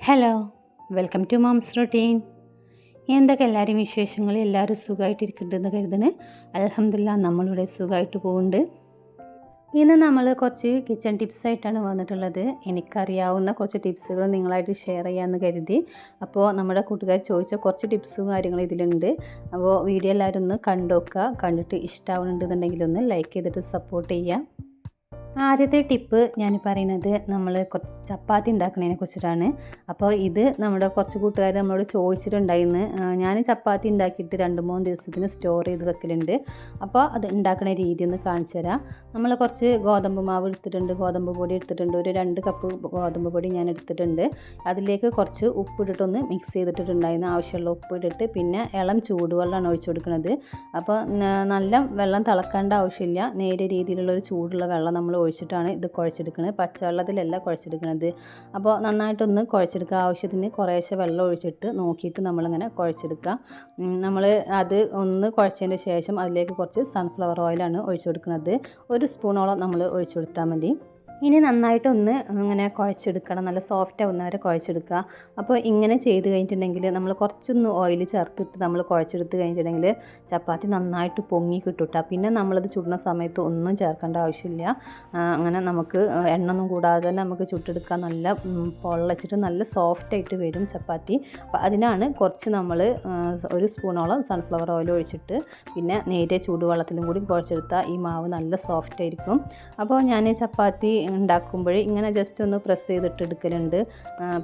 Hello, welcome to moms routine. എന്തൊക്കെ എല്ലാവരും വിശേഷങ്ങൾ? എല്ലാവരും സുഖമായിട്ടിരിക്കുന്നുണ്ടെന്ന് കരുതുന്നു. അൽഹംദുലില്ലാ നമ്മളിവിടെ സുഖമായിട്ട് പോകുന്നുണ്ട്. ഇന്ന് നമ്മൾ കുറച്ച് കിച്ചൺ ടിപ്സായിട്ടാണ് വന്നിട്ടുള്ളത്. എനിക്കറിയാവുന്ന കുറച്ച് ടിപ്സുകൾ നിങ്ങളായിട്ട് ഷെയർ ചെയ്യാമെന്ന് കരുതി. അപ്പോൾ നമ്മുടെ കൂട്ടുകാർ ചോദിച്ച കുറച്ച് ടിപ്സും കാര്യങ്ങളും ഇതിലുണ്ട്. അപ്പോൾ വീഡിയോ എല്ലാവരും ഒന്ന് കണ്ടു നോക്കുക. കണ്ടിട്ട് ഇഷ്ടമാവുന്നുണ്ടെന്നുണ്ടെങ്കിൽ ഒന്ന് ലൈക്ക് ചെയ്തിട്ട് സപ്പോർട്ട് ചെയ്യുക. ആദ്യത്തെ ടിപ്പ് ഞാൻ പറയുന്നത് നമ്മൾ കുറച്ച് ചപ്പാത്തി ഉണ്ടാക്കുന്നതിനെ കുറിച്ചിട്ടാണ്. അപ്പോൾ ഇത് നമ്മുടെ കുറച്ച് കൂട്ടുകാർ നമ്മളോട് ചോദിച്ചിട്ടുണ്ടായിരുന്നു. ഞാൻ ചപ്പാത്തി ഉണ്ടാക്കിയിട്ട് 2-3 ദിവസത്തിന് സ്റ്റോർ ചെയ്ത് വെക്കലുണ്ട്. അപ്പോൾ അത് ഉണ്ടാക്കുന്ന രീതി ഒന്ന് കാണിച്ചു തരാം. നമ്മൾ കുറച്ച് ഗോതമ്പ് മാവ് എടുത്തിട്ടുണ്ട്, ഗോതമ്പ് പൊടി എടുത്തിട്ടുണ്ട്. ഒരു 2 കപ്പ് ഗോതമ്പ് പൊടി ഞാൻ എടുത്തിട്ടുണ്ട്. അതിലേക്ക് കുറച്ച് ഉപ്പിട്ടിട്ടൊന്ന് മിക്സ് ചെയ്തിട്ടുണ്ടായിരുന്നു. ആവശ്യമുള്ള ഉപ്പ് ഇട്ടിട്ട് പിന്നെ ഇളം ചൂടുവെള്ളമാണ് ഒഴിച്ചു കൊടുക്കുന്നത്. അപ്പോൾ നല്ല വെള്ളം തിളക്കേണ്ട ആവശ്യമില്ല. നേരിയ രീതിയിലുള്ളൊരു ചൂടുള്ള വെള്ളം നമ്മൾ ഒഴിച്ചിട്ടാണ് ഇത് കുഴച്ചെടുക്കുന്നത്. പച്ചവെള്ളത്തിലല്ല കുഴച്ചെടുക്കുന്നത്. അപ്പോൾ നന്നായിട്ടൊന്ന് കുഴച്ചെടുക്കുക. ആവശ്യത്തിന് കുറേശ്ശെ വെള്ളം ഒഴിച്ചിട്ട് നോക്കിയിട്ട് നമ്മളിങ്ങനെ കുഴച്ചെടുക്കുക. നമ്മൾ അത് ഒന്ന് കുഴച്ചതിന് ശേഷം അതിലേക്ക് കുറച്ച് സൺഫ്ലവർ ഓയിലാണ് ഒഴിച്ചു കൊടുക്കുന്നത്. 1 സ്പൂണോളം നമ്മൾ ഒഴിച്ചു കൊടുത്താൽ മതി. ഇനി നന്നായിട്ടൊന്ന് ഇങ്ങനെ കുഴച്ചെടുക്കണം. നല്ല സോഫ്റ്റ് ആവുന്ന വരെ കുഴച്ചെടുക്കുക. അപ്പോൾ ഇങ്ങനെ ചെയ്ത് കഴിഞ്ഞിട്ടുണ്ടെങ്കിൽ നമ്മൾ കുറച്ചൊന്ന് ഓയിൽ ചേർത്തിട്ട് നമ്മൾ കുഴച്ചെടുത്ത് കഴിഞ്ഞിട്ടുണ്ടെങ്കിൽ ചപ്പാത്തി നന്നായിട്ട് പൊങ്ങി കിട്ടും. പിന്നെ നമ്മളത് ചുടുന്ന സമയത്ത് ഒന്നും ചേർക്കേണ്ട ആവശ്യമില്ല. അങ്ങനെ നമുക്ക് എണ്ണൊന്നും കൂടാതെ തന്നെ നമുക്ക് ചുട്ടെടുക്കാൻ നല്ല പൊള്ളച്ചിട്ട് നല്ല സോഫ്റ്റായിട്ട് വരും ചപ്പാത്തി. അപ്പോൾ അതിനാണ് കുറച്ച് നമ്മൾ 1 സ്പൂണോളം സൺഫ്ലവർ ഓയിൽ ഒഴിച്ചിട്ട് പിന്നെ നേരിയ ചൂടുവെള്ളത്തിലും കൂടി കുഴച്ചെടുത്താൽ ഈ മാവ് നല്ല സോഫ്റ്റ് ആയിരിക്കും. അപ്പോൾ ഞാൻ ചപ്പാത്തി ഉണ്ടാക്കുമ്പോൾ ഇങ്ങനെ ജസ്റ്റ് ഒന്ന് പ്രസ് ചെയ്തിട്ട് എടുക്കലുണ്ട്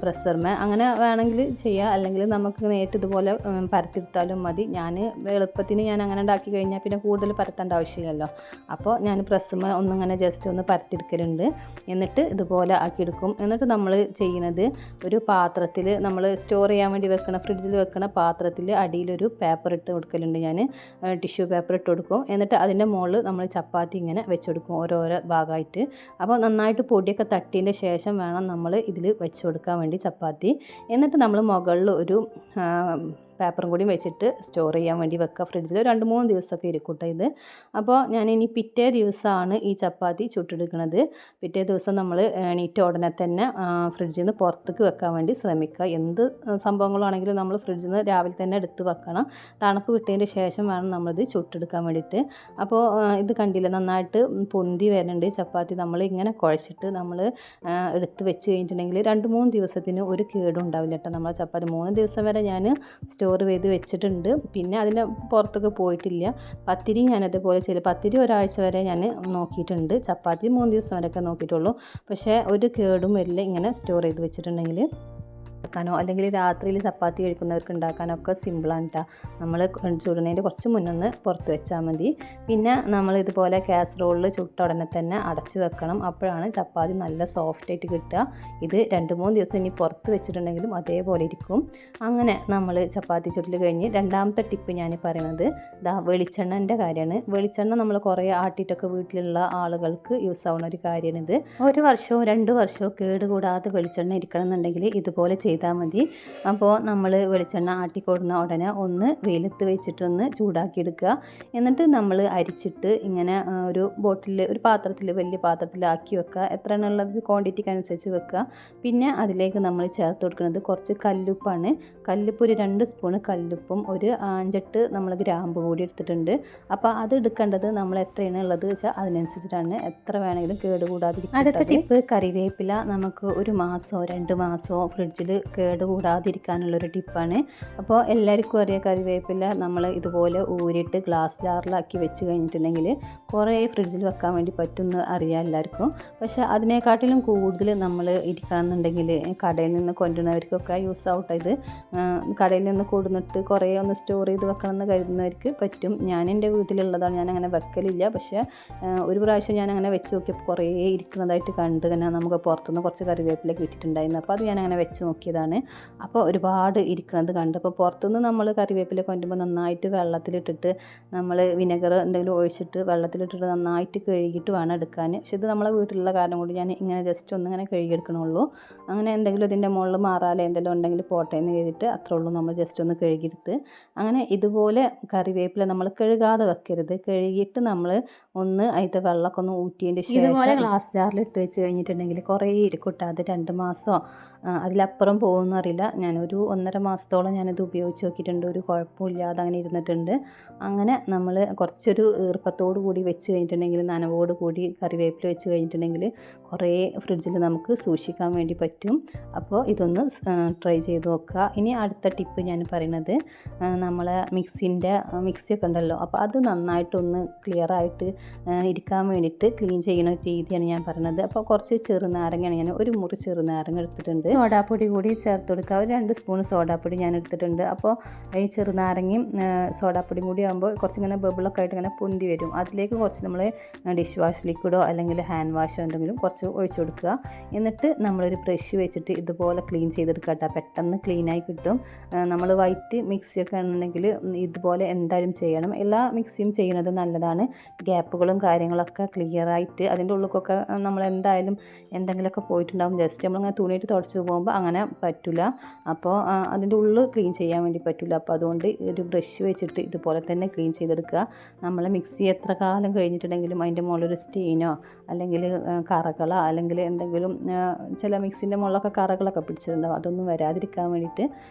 പ്രസ്സർമേ. അങ്ങനെ വേണമെങ്കിൽ ചെയ്യുക, അല്ലെങ്കിൽ നമുക്ക് നേരിട്ട് ഇതുപോലെ പരത്തിയെടുത്താലും മതി. ഞാൻ എളുപ്പത്തിന് ഞാൻ അങ്ങനെ ഉണ്ടാക്കി കഴിഞ്ഞാൽ പിന്നെ കൂടുതൽ പരത്തേണ്ട ആവശ്യമില്ലല്ലോ. അപ്പോൾ ഞാൻ പ്രസ്സുമേ ഒന്നിങ്ങനെ ജസ്റ്റ് ഒന്ന് പരത്തിയെടുക്കലുണ്ട്. എന്നിട്ട് ഇതുപോലെ ആക്കിയെടുക്കും. എന്നിട്ട് നമ്മൾ ചെയ്യുന്നത് ഒരു പാത്രത്തിൽ നമ്മൾ സ്റ്റോർ ചെയ്യാൻ വേണ്ടി വെക്കണ ഫ്രിഡ്ജിൽ വെക്കണ പാത്രത്തിൽ അടിയിലൊരു പേപ്പർ ഇട്ട് കൊടുക്കലുണ്ട്. ഞാൻ ടിഷ്യൂ പേപ്പർ ഇട്ട് കൊടുക്കും. എന്നിട്ട് അതിൻ്റെ മുകളിൽ നമ്മൾ ചപ്പാത്തി ഇങ്ങനെ വെച്ചെടുക്കും ഓരോരോ ഭാഗമായിട്ട്. അപ്പോൾ നന്നായിട്ട് പൊടിയൊക്കെ തട്ടിയതിൻ്റെ ശേഷം വേണം നമ്മൾ ഇതിൽ വെച്ച് കൊടുക്കാൻ വേണ്ടി ചപ്പാത്തി. എന്നിട്ട് നമ്മൾ മുകളിൽ ഒരു പേപ്പറും കൂടി വെച്ചിട്ട് സ്റ്റോർ ചെയ്യാൻ വേണ്ടി വെക്കുക. ഫ്രിഡ്ജിൽ 2-3 ദിവസമൊക്കെ ഇരിക്കട്ടെ ഇത്. അപ്പോൾ ഞാനിനി പിറ്റേ ദിവസമാണ് ഈ ചപ്പാത്തി ചുട്ടെടുക്കുന്നത്. പിറ്റേ ദിവസം നമ്മൾ എണീറ്റ ഉടനെ തന്നെ ഫ്രിഡ്ജിൽ നിന്ന് പുറത്തേക്ക് വെക്കാൻ വേണ്ടി ശ്രമിക്കുക. എന്ത് സംഭവങ്ങളാണെങ്കിലും നമ്മൾ ഫ്രിഡ്ജിൽ നിന്ന് രാവിലെ തന്നെ എടുത്ത് വെക്കണം. തണുപ്പ് കിട്ടിയതിൻ്റെ ശേഷം വേണം നമ്മളിത് ചുട്ടെടുക്കാൻ വേണ്ടിയിട്ട്. അപ്പോൾ ഇത് കണ്ടില്ല, നന്നായിട്ട് പൊന്തി വരുന്നുണ്ട് ചപ്പാത്തി. നമ്മൾ ഇങ്ങനെ കുഴച്ചിട്ട് നമ്മൾ എടുത്ത് വെച്ച് കഴിഞ്ഞിട്ടുണ്ടെങ്കിൽ 2-3 ദിവസത്തിന് ഒരു കേടും ഉണ്ടാവില്ല കേട്ടോ. നമ്മളെ ചപ്പാത്തി 3 ദിവസം വരെ ഞാൻ സ്റ്റോർ ചെയ്ത് വെച്ചിട്ടുണ്ട്. പിന്നെ അതിന് പുറത്തൊക്കെ പോയിട്ടില്ല. പത്തിരി ഞാനതേപോലെ ചെയ്ത് പത്തിരി ഒരാഴ്ച വരെ ഞാൻ നോക്കിയിട്ടുണ്ട്. ചപ്പാത്തി 3 ദിവസം വരെയൊക്കെ നോക്കിയിട്ടുള്ളൂ. പക്ഷേ ഒരു കേടും വരില്ല ഇങ്ങനെ സ്റ്റോർ ചെയ്ത് വെച്ചിട്ടുണ്ടെങ്കിൽ. ാനോ അല്ലെങ്കിൽ രാത്രിയിൽ ചപ്പാത്തി കഴിക്കുന്നവർക്ക് ഉണ്ടാക്കാനൊക്കെ സിമ്പിളാണ് കേട്ടോ. നമ്മൾ ചുടുന്നതിൻ്റെ കുറച്ച് മുന്നൊന്ന് പുറത്ത് വെച്ചാൽ മതി. പിന്നെ നമ്മൾ ഇതുപോലെ കാസറോളിൽ ചുട്ട ഉടനെ തന്നെ അടച്ച് വെക്കണം. അപ്പോഴാണ് ചപ്പാത്തി നല്ല സോഫ്റ്റായിട്ട് കിട്ടുക. ഇത് 2-3 ദിവസം ഇനി പുറത്ത് വെച്ചിട്ടുണ്ടെങ്കിലും അതേപോലെ ഇരിക്കും. അങ്ങനെ നമ്മൾ ചപ്പാത്തി ചുട്ടിൽ കഴിഞ്ഞ് രണ്ടാമത്തെ ടിപ്പ് ഞാൻ പറയുന്നത് വെളിച്ചെണ്ണൻ്റെ കാര്യമാണ്. വെളിച്ചെണ്ണ നമ്മൾ കുറേ ആട്ടിയിട്ടൊക്കെ വീട്ടിലുള്ള ആളുകൾക്ക് യൂസ് ആവുന്ന ഒരു കാര്യമാണിത്. 1 വർഷമോ 2 വർഷമോ കേടുകൂടാതെ വെളിച്ചെണ്ണ ഇരിക്കണം എന്നുണ്ടെങ്കിൽ ഇതുപോലെ ചെയ്താൽ മതി. അപ്പോൾ നമ്മൾ വെളിച്ചെണ്ണ ആട്ടിക്കൊടുന്ന ഉടനെ ഒന്ന് വെയിലത്ത് വെച്ചിട്ടൊന്ന് ചൂടാക്കി എടുക്കുക. എന്നിട്ട് നമ്മൾ അരിച്ചിട്ട് ഇങ്ങനെ ഒരു ബോട്ടിൽ ഒരു പാത്രത്തിൽ വലിയ പാത്രത്തിലാക്കി വെക്കുക. എത്രയാണ് ഉള്ളത് ക്വാണ്ടിറ്റിക്ക് അനുസരിച്ച് വെക്കുക. പിന്നെ അതിലേക്ക് നമ്മൾ ചേർത്ത് കൊടുക്കുന്നത് കുറച്ച് കല്ലുപ്പാണ്. കല്ലുപ്പ് ഒരു 2 സ്പൂണ് കല്ലുപ്പും ഒരു 5-8 നമ്മൾ ഗ്രാമ്പ് കൂടി എടുത്തിട്ടുണ്ട്. അപ്പോൾ അത് എടുക്കേണ്ടത് നമ്മൾ എത്രയാണ് ഉള്ളത് വെച്ചാൽ അതിനനുസരിച്ചിട്ടാണ്. എത്ര വേണമെങ്കിലും കേടുകൂടാതിരിക്കും. അടുത്ത ടിപ്പ് കറിവേപ്പില. നമുക്ക് 1 മാസമോ 2 മാസമോ ഫ്രിഡ്ജിൽ കേടുകൂടാതിരിക്കാനുള്ളൊരു ടിപ്പാണ്. അപ്പോൾ എല്ലാവർക്കും അറിയാം, കറിവേപ്പില നമ്മൾ ഇതുപോലെ ഊരിയിട്ട് ഗ്ലാസ് ജാറിലാക്കി വെച്ച് കഴിഞ്ഞിട്ടുണ്ടെങ്കിൽ കുറേ ഫ്രിഡ്ജിൽ വെക്കാൻ വേണ്ടി പറ്റുമെന്ന് അറിയാം എല്ലാവർക്കും. പക്ഷേ അതിനെക്കാട്ടിലും കൂടുതൽ നമ്മൾ ഇരിക്കണമെന്നുണ്ടെങ്കിൽ കടയിൽ നിന്ന് കൊണ്ടുവരുന്നവർക്കൊക്കെ യൂസ് ഔട്ട് ഇത്. കടയിൽ നിന്ന് കൊടുന്നിട്ട് കുറേ ഒന്ന് സ്റ്റോർ ചെയ്ത് വെക്കണം എന്ന് കരുതുന്നവർക്ക് പറ്റും. ഞാൻ എൻ്റെ വീട്ടിലുള്ളതാണ്, ഞാൻ അങ്ങനെ വെക്കലില്ല. പക്ഷേ ഒരു പ്രാവശ്യം ഞാൻ അങ്ങനെ വെച്ച് നോക്കിയപ്പോൾ കുറേ ഇരിക്കുന്നതായിട്ട് കണ്ട് തന്നെ നമുക്ക് പുറത്തുനിന്ന് കുറച്ച് കറിവേപ്പില കിട്ടിയിട്ടുണ്ടായിരുന്നു. അപ്പോൾ അത് ഞാൻ അങ്ങനെ വെച്ച് നോക്കിയതാണ്. അപ്പോൾ ഒരുപാട് ഇരിക്കുന്നത് കണ്ട്. അപ്പോൾ പുറത്തുനിന്ന് നമ്മൾ കറിവേപ്പില കൊണ്ടുമ്പോൾ നന്നായിട്ട് വെള്ളത്തിലിട്ടിട്ട് നമ്മൾ വിനെഗർ എന്തെങ്കിലും ഒഴിച്ചിട്ട് വെള്ളത്തിലിട്ടിട്ട് നന്നായിട്ട് കഴുകിയിട്ട് വേണം എടുക്കാൻ. പക്ഷേ ഇത് നമ്മളെ വീട്ടിലുള്ള കാരണം കൊണ്ട് ഞാൻ ഇങ്ങനെ ജസ്റ്റ് ഒന്നിങ്ങനെ കഴുകിയെടുക്കണുള്ളൂ. അങ്ങനെ എന്തെങ്കിലും ഇതിൻ്റെ മുകളിൽ മാറാലെ എന്തെങ്കിലും ഉണ്ടെങ്കിൽ പോട്ടെ എന്ന് ചെയ്തിട്ട് അത്രേ ഉള്ളൂ. നമ്മൾ ജസ്റ്റ് ഒന്ന് കഴുകിയെടുത്ത് അങ്ങനെ ഇതുപോലെ കറിവേപ്പില നമ്മൾ കഴുകാതെ വെക്കരുത്. കഴുകിയിട്ട് നമ്മൾ ഒന്ന് അതിൻ്റെ വെള്ളമൊക്കെ ഒന്ന് ഊറ്റിയതിൻ്റെ ശേഷം ഇതുപോലെ ഗ്ലാസ് ജാറിൽ ഇട്ട് വെച്ച് കഴിഞ്ഞിട്ടുണ്ടെങ്കിൽ കുറേ ഇരിക്കട്ടെ. അത് 2 മാസമോ അതിലപ്പുറം എത്രത്തോളം പോകുമെന്ന് അറിയില്ല. ഞാനൊരു 1.5 മാസത്തോളം ഞാനിത് ഉപയോഗിച്ച് നോക്കിയിട്ടുണ്ട്. ഒരു കുഴപ്പമില്ലാതെ അങ്ങനെ ഇരുന്നിട്ടുണ്ട്. അങ്ങനെ നമ്മൾ കുറച്ചൊരു ഈർപ്പത്തോടു കൂടി വെച്ച് കഴിഞ്ഞിട്ടുണ്ടെങ്കിൽ, നനവോട് കൂടി കറിവേപ്പില വെച്ച് കഴിഞ്ഞിട്ടുണ്ടെങ്കിൽ കുറേ ഫ്രിഡ്ജിൽ നമുക്ക് സൂക്ഷിക്കാൻ വേണ്ടി പറ്റും. അപ്പോൾ ഇതൊന്ന് ട്രൈ ചെയ്ത് നോക്കുക. ഇനി അടുത്ത ടിപ്പ് ഞാൻ പറയുന്നത്, നമ്മളെ മിക്സിയൊക്കെ ഉണ്ടല്ലോ, അപ്പോൾ അത് നന്നായിട്ടൊന്ന് ക്ലിയറായിട്ട് ഇരിക്കാൻ വേണ്ടിയിട്ട് ക്ലീൻ ചെയ്യുന്ന ഒരു രീതിയാണ് ഞാൻ പറയുന്നത്. അപ്പോൾ കുറച്ച് ചെറുനാരങ്ങയാണ്, ഞാൻ ഒരു മുറി ചെറുനാരങ്ങ എടുത്തിട്ടുണ്ട്. സോഡാപ്പൊടി കൂടി ചേർത്ത് കൊടുക്കുക. ഒരു 2 സ്പൂൺ സോഡാപ്പൊടി ഞാൻ എടുത്തിട്ടുണ്ട്. അപ്പോൾ ഈ ചെറുനാരങ്ങയും സോഡാപ്പൊടിയും കൂടി ആകുമ്പോൾ കുറച്ചിങ്ങനെ ബബിളൊക്കെ ആയിട്ട് ഇങ്ങനെ പൊന്തി വരും. അതിലേക്ക് കുറച്ച് നമ്മൾ ഡിഷ് വാഷ് ലിക്വിഡോ അല്ലെങ്കിൽ ഹാൻഡ് വാഷോ എന്തെങ്കിലും കുറച്ച് ഒഴിച്ചു കൊടുക്കുക. എന്നിട്ട് നമ്മളൊരു ബ്രഷ് വെച്ചിട്ട് ഇതുപോലെ ക്ലീൻ ചെയ്തെടുക്കുക കേട്ടോ. പെട്ടെന്ന് ക്ലീനായി കിട്ടും. നമ്മൾ വൈറ്റ് മിക്സിയൊക്കെ ആണെന്നുണ്ടെങ്കിൽ ഇതുപോലെ എന്തായാലും ചെയ്യണം. എല്ലാ മിക്സിയും ചെയ്യുന്നത് നല്ലതാണ്. ഗ്യാപ്പുകളും കാര്യങ്ങളൊക്കെ ക്ലിയറായിട്ട്, അതിൻ്റെ ഉള്ളിലൊക്കെ നമ്മൾ എന്തായാലും എന്തെങ്കിലുമൊക്കെ പോയിട്ടുണ്ടാകും. ജസ്റ്റ് നമ്മളിങ്ങനെ തുണിയിട്ട് തുടച്ച് പോകുമ്പോൾ അങ്ങനെ പറ്റില്ല. അപ്പോൾ അതിൻ്റെ ഉള്ളിൽ ക്ലീൻ ചെയ്യാൻ വേണ്ടി പറ്റില്ല. അപ്പോൾ അതുകൊണ്ട് ഒരു ബ്രഷ് വെച്ചിട്ട് ഇതുപോലെ തന്നെ ക്ലീൻ ചെയ്തെടുക്കുക. നമ്മൾ മിക്സി എത്ര കാലം കഴിഞ്ഞിട്ടുണ്ടെങ്കിലും അതിൻ്റെ മുകളിലൊരു സ്റ്റെയിനോ അല്ലെങ്കിൽ കറകളോ അല്ലെങ്കിൽ എന്തെങ്കിലും ചില മിക്സിൻ്റെ മുകളിലൊക്കെ കറകളൊക്കെ പിടിച്ചിട്ടുണ്ടാവും. അതൊന്നും വരാതിരിക്കാൻ വേണ്ടിയിട്ട്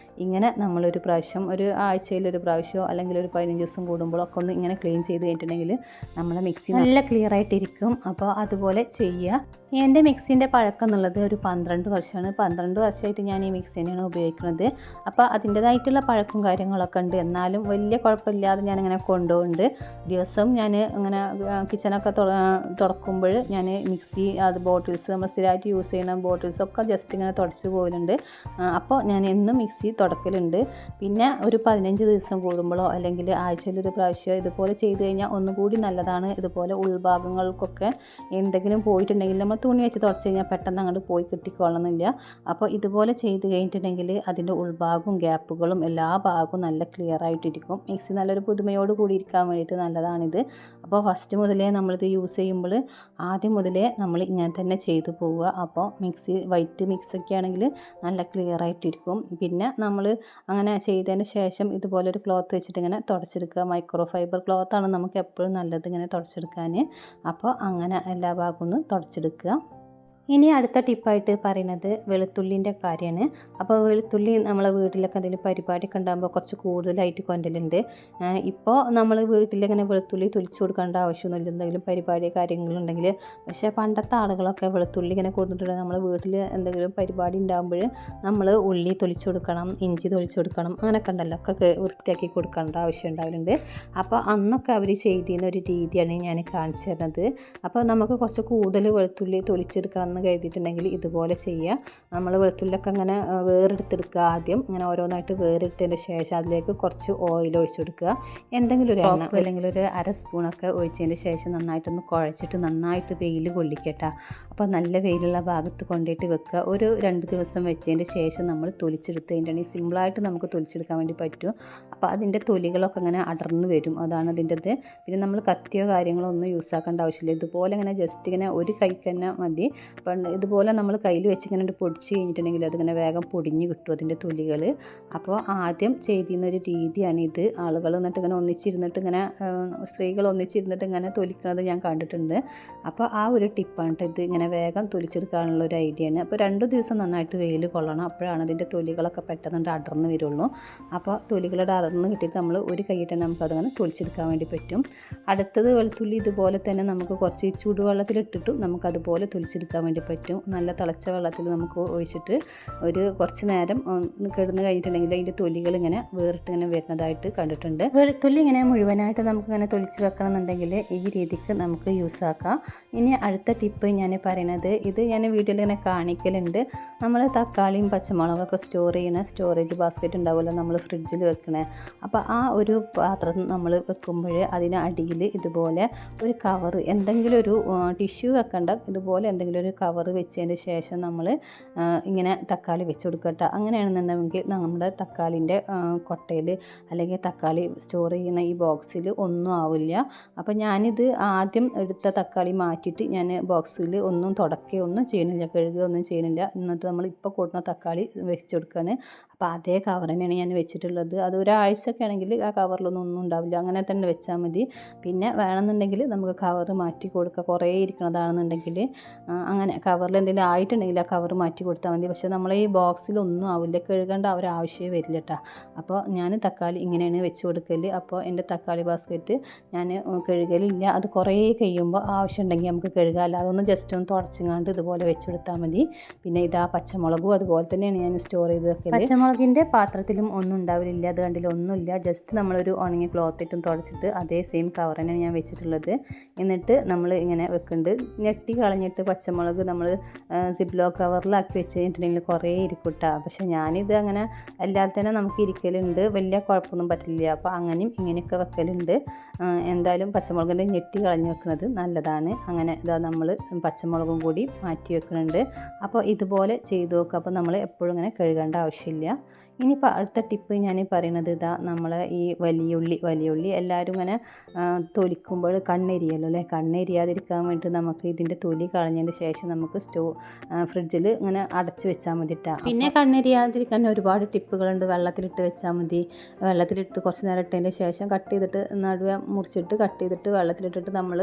ഇങ്ങനെ നമ്മളൊരു പ്രാവശ്യം, ഒരു ആഴ്ചയിലൊരു പ്രാവശ്യമോ അല്ലെങ്കിൽ ഒരു 15 ദിവസം കൂടുമ്പോഴൊക്കെ ഒന്ന് ഇങ്ങനെ ക്ലീൻ ചെയ്ത് കഴിഞ്ഞിട്ടുണ്ടെങ്കിൽ നമ്മളെ മിക്സി നല്ല ക്ലിയർ ആയിട്ടിരിക്കും. അപ്പോൾ അതുപോലെ ചെയ്യുക. എൻ്റെ മിക്സിൻ്റെ പഴക്കം എന്നുള്ളത് ഒരു 12 വർഷമാണ്. 12 വർഷമായിട്ട് ഞാൻ ഈ മിക്സി തന്നെയാണ് ഉപയോഗിക്കുന്നത്. അപ്പോൾ അതിൻ്റേതായിട്ടുള്ള പഴക്കവും കാര്യങ്ങളൊക്കെ ഉണ്ട്. എന്നാലും വലിയ കുഴപ്പമില്ലാതെ ഞാനിങ്ങനെ കൊണ്ടുപോകുന്നുണ്ട്. ദിവസം ഞാൻ ഇങ്ങനെ കിച്ചണൊക്കെ തുറക്കുമ്പോൾ ഞാൻ മിക്സി, അത് ബോട്ടിൽസ്, നമ്മൾ സ്ഥിരമായിട്ട് യൂസ് ചെയ്യുന്ന ബോട്ടിൽസൊക്കെ ജസ്റ്റ് ഇങ്ങനെ തുടച്ച് പോകലുണ്ട്. അപ്പോൾ ഞാൻ എന്നും മിക്സി തുടക്കലുണ്ട്. പിന്നെ ഒരു 15 ദിവസം കൂടുമ്പോഴോ അല്ലെങ്കിൽ ആഴ്ചയിലൊരു പ്രാവശ്യമോ ഇതുപോലെ ചെയ്ത് കഴിഞ്ഞാൽ ഒന്നുകൂടി നല്ലതാണ്. ഇതുപോലെ ഉൾഭാഗങ്ങൾക്കൊക്കെ എന്തെങ്കിലും പോയിട്ടുണ്ടെങ്കിൽ നമ്മൾ തുണി വെച്ച് തുടച്ച് കഴിഞ്ഞാൽ പെട്ടെന്ന് അങ്ങോട്ട് പോയി കിട്ടിക്കൊള്ളണമെന്നില്ല. അപ്പോൾ ഇതുപോലെ ചെയ്ത് കഴിഞ്ഞിട്ടുണ്ടെങ്കിൽ അതിൻ്റെ ഉൾഭാഗവും ഗ്യാപ്പുകളും എല്ലാ ഭാഗവും നല്ല ക്ലിയർ ആയിട്ടിരിക്കും. മിക്സി നല്ലൊരു പുതുമയോട് കൂടി ഇരിക്കാൻ വേണ്ടിയിട്ട് നല്ലതാണിത്. അപ്പോൾ ഫസ്റ്റ് മുതലേ നമ്മളിത് യൂസ് ചെയ്യുമ്പോൾ ആദ്യം മുതലേ നമ്മൾ ഇങ്ങനെ തന്നെ ചെയ്തു പോവുക. അപ്പോൾ വൈറ്റ് മിക്സൊക്കെ ആണെങ്കിൽ നല്ല ക്ലിയർ ആയിട്ടിരിക്കും. പിന്നെ നമ്മൾ അങ്ങനെ ചെയ്തതിന് ശേഷം ഇതുപോലെ ഒരു ക്ലോത്ത് വെച്ചിട്ട് ഇങ്ങനെ തുടച്ചെടുക്കുക. മൈക്രോ ഫൈബർ ക്ലോത്താണ് നമുക്ക് എപ്പോഴും നല്ലത് ഇങ്ങനെ തുടച്ചെടുക്കാൻ. അപ്പോൾ അങ്ങനെ എല്ലാ ഭാഗവും ഒന്ന് തുടച്ചെടുക്കുക. ഇനി അടുത്ത ടിപ്പായിട്ട് പറയുന്നത് വെളുത്തുള്ളിൻ്റെ കാര്യമാണ്. അപ്പോൾ വെളുത്തുള്ളി നമ്മളെ വീട്ടിലൊക്കെ എന്തെങ്കിലും പരിപാടിയൊക്കെ ഉണ്ടാകുമ്പോൾ കുറച്ച് കൂടുതലായിട്ട് കൊണ്ടലുണ്ട്. ഇപ്പോൾ നമ്മൾ വീട്ടിലിങ്ങനെ വെളുത്തുള്ളി തൊലിച്ച് കൊടുക്കേണ്ട ആവശ്യമൊന്നുമില്ല, എന്തെങ്കിലും പരിപാടി കാര്യങ്ങളുണ്ടെങ്കിൽ. പക്ഷേ പണ്ടത്തെ ആളുകളൊക്കെ വെളുത്തുള്ളി ഇങ്ങനെ കൊടുത്തിട്ടുണ്ട്. നമ്മൾ വീട്ടിൽ എന്തെങ്കിലും പരിപാടി ഉണ്ടാകുമ്പോൾ നമ്മൾ ഉള്ളി തൊലിച്ച് കൊടുക്കണം, ഇഞ്ചി തൊലിച്ച് കൊടുക്കണം, അങ്ങനെയൊക്കെ ഉണ്ടല്ലോ, ഒക്കെ വൃത്തിയാക്കി കൊടുക്കേണ്ട ആവശ്യം ഉണ്ടാവലുണ്ട്. അപ്പോൾ അന്നൊക്കെ അവർ ചെയ്തിരുന്ന ഒരു രീതിയാണ് ഞാൻ കാണിച്ചു തരുന്നത്. അപ്പോൾ നമുക്ക് കുറച്ച് കൂടുതൽ വെളുത്തുള്ളി തൊലിച്ചെടുക്കണം എന്ന് കരുതിയിട്ടുണ്ടെങ്കിൽ ഇതുപോലെ ചെയ്യുക. നമ്മൾ വെളുത്തുള്ളിയൊക്കെ അങ്ങനെ വേറെടുത്തെടുക്കുക. ആദ്യം ഇങ്ങനെ ഓരോന്നായിട്ട് വേറെടുത്തതിന് ശേഷം അതിലേക്ക് കുറച്ച് ഓയിൽ ഒഴിച്ചു കൊടുക്കുക. എന്തെങ്കിലും ഒരു എണ്ണ അല്ലെങ്കിൽ ഒരു 1/2 സ്പൂണൊക്കെ ഒഴിച്ചതിന് ശേഷം നന്നായിട്ടൊന്ന് കുഴച്ചിട്ട് നന്നായിട്ട് വെയിൽ കൊള്ളിക്കട്ടെ. അപ്പോൾ നല്ല വെയിലുള്ള ഭാഗത്ത് കൊണ്ടിട്ട് വെക്കുക. ഒരു 2 ദിവസം വെച്ചതിന് ശേഷം നമ്മൾ തൊലിച്ചെടുത്തതിൻ്റെ സിമ്പിളായിട്ട് നമുക്ക് തൊലിച്ചെടുക്കാൻ വേണ്ടി പറ്റും. അപ്പോൾ അതിൻ്റെ തൊലികളൊക്കെ ഇങ്ങനെ അടർന്ന് വരും, അതാണ് അതിൻ്റെത്. പിന്നെ നമ്മൾ കത്തിയോ കാര്യങ്ങളോ ഒന്നും യൂസ് ആക്കേണ്ട ആവശ്യമില്ല. ഇതുപോലെ ഇങ്ങനെ ജസ്റ്റ് ഇങ്ങനെ ഒരു കൈക്ക് തന്നെ മതി. ഇതുപോലെ നമ്മൾ കയ്യിൽ വെച്ച് ഇങ്ങനെ പൊടിച്ച് കഴിഞ്ഞിട്ടുണ്ടെങ്കിൽ അതിങ്ങനെ വേഗം പൊടിഞ്ഞ് കിട്ടും അതിൻ്റെ തൊലികൾ. അപ്പോൾ ആദ്യം ചെയ്തിരുന്നൊരു രീതിയാണിത്. ആളുകൾ എന്നിട്ട് ഇങ്ങനെ ഒന്നിച്ചിരുന്നിട്ട് ഇങ്ങനെ സ്ത്രീകൾ ഒന്നിച്ചിരുന്നിട്ട് ഇങ്ങനെ തൊലിക്കുന്നത് ഞാൻ കണ്ടിട്ടുണ്ട്. അപ്പോൾ ആ ഒരു ടിപ്പാണ് ഇത്, ഇങ്ങനെ വേഗം തൊലിച്ചെടുക്കാനുള്ള ഒരു ഐഡിയയാണ്. അപ്പോൾ 2 ദിവസം നന്നായിട്ട് വെയിൽ കൊള്ളണം, അപ്പോഴാണ് അതിൻ്റെ തൊലികളൊക്കെ പെട്ടെന്ന് അടർന്ന് വരുള്ളൂ. അപ്പോൾ തൊലികളുടെ അടർന്ന് കിട്ടിയിട്ട് നമ്മൾ ഒരു കൈയിട്ട് തന്നെ നമുക്കതങ്ങനെ തൊലിച്ചെടുക്കാൻ വേണ്ടി പറ്റും. അടുത്തത് വെളുത്തുള്ളി ഇതുപോലെ തന്നെ നമുക്ക് കുറച്ച് ചൂടുവെള്ളത്തിലിട്ടിട്ടും നമുക്കതുപോലെ തൊലിച്ചെടുക്കാൻ വേണ്ടി പറ്റും. നല്ല തിളച്ച വെള്ളത്തിൽ നമുക്ക് ഒഴിച്ചിട്ട് ഒരു കുറച്ച് നേരം കിടന്ന് കഴിഞ്ഞിട്ടുണ്ടെങ്കിൽ അതിൻ്റെ തൊലികൾ ഇങ്ങനെ വേറിട്ട് ഇങ്ങനെ വരുന്നതായിട്ട് കണ്ടിട്ടുണ്ട്. വെളുത്തുള്ളി ഇങ്ങനെ മുഴുവനായിട്ട് നമുക്കിങ്ങനെ തൊലിച്ച് വെക്കണം എന്നുണ്ടെങ്കിൽ ഈ രീതിക്ക് നമുക്ക് യൂസ് ആക്കാം. ഇനി അടുത്ത ടിപ്പ് ഞാൻ പറയുന്നത്, ഇത് ഞാൻ വീഡിയോയിൽ ഇങ്ങനെ കാണിക്കലുണ്ട്. നമ്മൾ തക്കാളിയും പച്ചമുളകൊക്കെ സ്റ്റോർ ചെയ്യണ സ്റ്റോറേജ് ബാസ്ക്കറ്റ് ഉണ്ടാവുമല്ലോ നമ്മൾ ഫ്രിഡ്ജിൽ വെക്കണേ. അപ്പോൾ ആ ഒരു പാത്രം നമ്മൾ വെക്കുമ്പോൾ അതിന് അടിയിൽ ഇതുപോലെ ഒരു കവർ, എന്തെങ്കിലും ഒരു ടിഷ്യൂ വെക്കണ്ട, ഇതുപോലെ എന്തെങ്കിലും ഒരു കവർ വെച്ചതിന് ശേഷം നമ്മൾ ഇങ്ങനെ തക്കാളി വെച്ച് കൊടുക്കട്ടെ. അങ്ങനെയാണെന്നുണ്ടെങ്കിൽ നമ്മുടെ തക്കാളിൻ്റെ കൊട്ടയിൽ അല്ലെങ്കിൽ തക്കാളി സ്റ്റോർ ചെയ്യുന്ന ഈ ബോക്സിൽ ഒന്നും ആവില്ല. അപ്പോൾ ഞാനിത് ആദ്യം എടുത്ത തക്കാളി മാറ്റിയിട്ട് ഞാൻ ബോക്സിൽ ഒന്നും തുടക്കുകയൊന്നും ചെയ്യണില്ല, കഴുകുകയൊന്നും ചെയ്യണില്ല. എന്നിട്ട് നമ്മൾ ഇപ്പോൾ കൊടുക്കുന്ന തക്കാളി വെച്ച് കൊടുക്കുകയാണ്. അപ്പോൾ അതേ കവർ തന്നെയാണ് ഞാൻ വെച്ചിട്ടുള്ളത്. അത് ഒരാഴ്ചയൊക്കെ ആണെങ്കിൽ ആ കവറിലൊന്നും ഒന്നും ഉണ്ടാവില്ല, അങ്ങനെ തന്നെ വെച്ചാൽ മതി. പിന്നെ വേണമെന്നുണ്ടെങ്കിൽ നമുക്ക് കവർ മാറ്റി കൊടുക്കുക, കുറേ ഇരിക്കുന്നതാണെന്നുണ്ടെങ്കിൽ അങ്ങനെ കവറിൽ എന്തെങ്കിലും ആയിട്ടുണ്ടെങ്കിൽ ആ കവർ മാറ്റി കൊടുത്താൽ മതി. പക്ഷേ നമ്മൾ ഈ ബോക്സിലൊന്നും ആവില്ല, കഴുകേണ്ട ഒരു ആവശ്യമേ വരില്ല കേട്ടോ. അപ്പോൾ ഞാൻ തക്കാളി ഇങ്ങനെയാണ് വെച്ച് കൊടുക്കൽ. അപ്പോൾ എൻ്റെ തക്കാളി ബാസ്ക്കറ്റ് ഞാൻ കഴുകലില്ല. അത് കുറേ കഴിയുമ്പോൾ ആവശ്യമുണ്ടെങ്കിൽ നമുക്ക് കഴുകാം, അല്ലാതെ ഒന്ന് ജസ്റ്റ് ഒന്ന് തുടച്ചിങ്ങാണ്ട് ഇതുപോലെ വെച്ച് കൊടുത്താൽ മതി. പിന്നെ ഇതാ പച്ചമുളകും അതുപോലെ തന്നെയാണ് ഞാൻ സ്റ്റോർ ചെയ്ത് വെക്കൽ. പച്ചമുളകിൻ്റെ പാത്രത്തിലും ഒന്നും ഉണ്ടാവില്ല, അത് കണ്ടില്ല ഒന്നുമില്ല. ജസ്റ്റ് നമ്മളൊരു ഉണങ്ങിയ ക്ലോത്ത് ഇട്ടും തുടച്ചിട്ട് അതേ സെയിം കവർ തന്നെയാണ് ഞാൻ വെച്ചിട്ടുള്ളത്. എന്നിട്ട് നമ്മൾ ഇങ്ങനെ വെക്കുന്നുണ്ട്. ഞെട്ടി കളഞ്ഞിട്ട് പച്ചമുളക് നമ്മൾ സിപ്ലോ കവറിലാക്കി വെച്ച് കഴിഞ്ഞിട്ടുണ്ടെങ്കിൽ കുറേ ഇരിക്കൂട്ടാ. പക്ഷേ ഞാനിത് അങ്ങനെ അല്ലാതെ തന്നെ നമുക്ക് ഇരിക്കലുണ്ട്, വലിയ കുഴപ്പമൊന്നും പറ്റില്ല. അപ്പോൾ അങ്ങനെയും ഇങ്ങനെയൊക്കെ വെക്കലുണ്ട്. എന്തായാലും പച്ചമുളകിൻ്റെ ഞെട്ടി കളഞ്ഞ് വെക്കുന്നത് നല്ലതാണ്. അങ്ങനെ ഇതാ നമ്മൾ പച്ചമുളകും കൂടി മാറ്റി വെക്കുന്നുണ്ട്. അപ്പോൾ ഇതുപോലെ ചെയ്ത് നോക്കുക. അപ്പോൾ നമ്മൾ എപ്പോഴും ഇങ്ങനെ കഴുകേണ്ട ആവശ്യമില്ല. ഇനിയിപ്പോൾ അടുത്ത ടിപ്പ് ഞാൻ പറയുന്നത് ഇതാ, നമ്മളെ ഈ വലിയുള്ളി എല്ലാവരും ഇങ്ങനെ തൊലിക്കുമ്പോൾ കണ്ണെരിയല്ലോ അല്ലേ. കണ്ണെരിയാതിരിക്കാൻ വേണ്ടി നമുക്ക് ഇതിൻ്റെ തൊലി കളഞ്ഞതിന് ശേഷം നമുക്ക് ഫ്രിഡ്ജിൽ ഇങ്ങനെ അടച്ച് വെച്ചാൽ മതിട്ടാ. പിന്നെ കണ്ണെരിയാതിരിക്കാൻ ഒരുപാട് ടിപ്പുകളുണ്ട്. വെള്ളത്തിലിട്ട് വെച്ചാൽ മതി. വെള്ളത്തിലിട്ട് കുറച്ച് നേരം ഇട്ടതിന് ശേഷം കട്ട് ചെയ്തിട്ട് നടുവെ മുറിച്ചിട്ട് കട്ട് ചെയ്തിട്ട് വെള്ളത്തിലിട്ടിട്ട് നമ്മൾ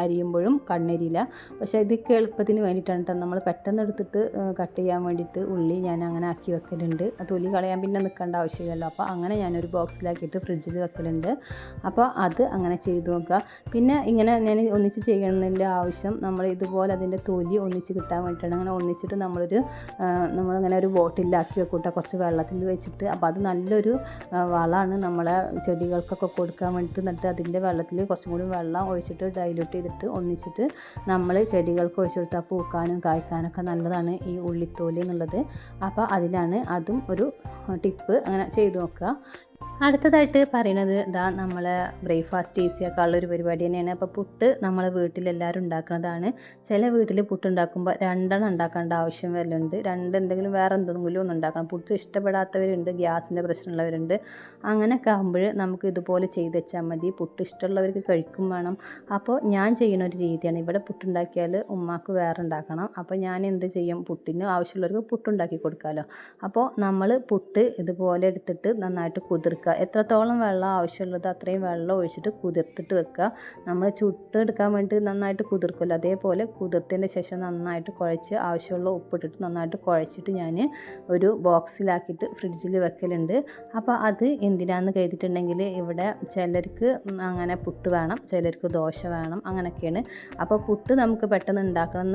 അരിയുമ്പോഴും കണ്ണെരിയില്ല. പക്ഷേ ഇതൊക്കെ എളുപ്പത്തിന് വേണ്ടിയിട്ടാണ് നമ്മൾ പെട്ടെന്ന് എടുത്തിട്ട് കട്ട് ചെയ്യാൻ വേണ്ടിയിട്ട് ഉള്ളി ഞാൻ അങ്ങനെ ആക്കി വെക്കലുണ്ട്. തൊലി കളയാൻ പിന്നെ നിൽക്കേണ്ട ആവശ്യമില്ലല്ലോ. അപ്പോൾ അങ്ങനെ ഞാനൊരു ബോക്സിലാക്കിയിട്ട് ഫ്രിഡ്ജിൽ വെക്കലുണ്ട്. അപ്പോൾ അത് അങ്ങനെ ചെയ്ത് നോക്കുക. പിന്നെ ഇങ്ങനെ ഞാൻ ഒന്നിച്ച് ചെയ്യണമെന്നില്ല ആവശ്യം, നമ്മൾ ഇതുപോലെ അതിൻ്റെ തൊലി ഒന്നിച്ച് കിട്ടാൻ വേണ്ടിയിട്ടാണ്. അങ്ങനെ ഒന്നിച്ചിട്ട് നമ്മളിങ്ങനെ ഒരു ബോട്ടിലാക്കി വെക്കൂട്ടോ, കുറച്ച് വെള്ളത്തിൽ വെച്ചിട്ട്. അപ്പോൾ അത് നല്ലൊരു വളമാണ് നമ്മളെ ചെടികൾക്കൊക്കെ കൊടുക്കാൻ വേണ്ടിയിട്ട്. എന്നിട്ട് അതിൻ്റെ വെള്ളത്തിൽ കുറച്ചും കൂടി വെള്ളം ഒഴിച്ചിട്ട് ഡൈല്യൂട്ട് ചെയ്തിട്ട് ഒന്നിച്ചിട്ട് നമ്മൾ ചെടികൾക്ക് ഒഴിച്ചു കൊടുത്താൽ പൂക്കാനും കായ്ക്കാനൊക്കെ നല്ലതാണ് ഈ ഉള്ളിത്തോലി എന്നുള്ളത്. അപ്പോൾ അതിനാണ് അതും ഒരു ടിപ്പ്, അങ്ങനെ ചെയ്തു നോക്കുക. അടുത്തതായിട്ട് പറയുന്നത് ഇതാ, നമ്മളെ ബ്രേക്ക്ഫാസ്റ്റ് ഈസിയാക്കാനുള്ളൊരു പരിപാടി തന്നെയാണ്. അപ്പോൾ പുട്ട് നമ്മളെ വീട്ടിലെല്ലാവരും ഉണ്ടാക്കുന്നതാണ്. ചില വീട്ടിൽ പുട്ടുണ്ടാക്കുമ്പോൾ 2 ഉണ്ടാക്കേണ്ട ആവശ്യം വരലുണ്ട്. എന്തെങ്കിലും വേറെ എന്തെങ്കിലും ഒന്ന് ഉണ്ടാക്കണം. പുട്ട് ഇഷ്ടപ്പെടാത്തവരുണ്ട്, ഗ്യാസിൻ്റെ പ്രശ്നമുള്ളവരുണ്ട്. അങ്ങനെയൊക്കെ ആകുമ്പോൾ നമുക്ക് ഇതുപോലെ ചെയ്ത് വെച്ചാൽ മതി. പുട്ട് ഇഷ്ടമുള്ളവർക്ക് കഴിക്കും വേണം. അപ്പോൾ ഞാൻ ചെയ്യുന്ന ഒരു രീതിയാണ്, ഇവിടെ പുട്ടുണ്ടാക്കിയാൽ ഉമ്മാക്ക് വേറെ ഉണ്ടാക്കണം. അപ്പോൾ ഞാൻ എന്ത് ചെയ്യും, പുട്ടിന് ആവശ്യമുള്ളവർക്ക് പുട്ടുണ്ടാക്കി കൊടുക്കാമല്ലോ. അപ്പോൾ നമ്മൾ പുട്ട് ഇതുപോലെ എടുത്തിട്ട് നന്നായിട്ട് കുതിർക്കുക. എത്രത്തോളം വെള്ളം ആവശ്യമുള്ളത് അത്രയും വെള്ളം ഒഴിച്ചിട്ട് കുതിർത്തിട്ട് വെക്കുക. നമ്മൾ ചുട്ടെടുക്കാൻ വേണ്ടി നന്നായിട്ട് കുതിർക്കുമല്ലോ, അതേപോലെ കുതിർത്തതിന് ശേഷം നന്നായിട്ട് കുഴച്ച് ആവശ്യമുള്ള ഉപ്പിട്ടിട്ട് നന്നായിട്ട് കുഴച്ചിട്ട് ഞാൻ ഒരു ബോക്സിലാക്കിയിട്ട് ഫ്രിഡ്ജിൽ വെക്കലുണ്ട്. അപ്പോൾ അത് എന്തിനാണെന്ന് കരുതിയിട്ടുണ്ടെങ്കിൽ, ഇവിടെ ചിലർക്ക് അങ്ങനെ പുട്ട് വേണം, ചിലർക്ക് ദോശ വേണം, അങ്ങനെയൊക്കെയാണ്. അപ്പോൾ പുട്ട് നമുക്ക് പെട്ടെന്ന് ഉണ്ടാക്കണം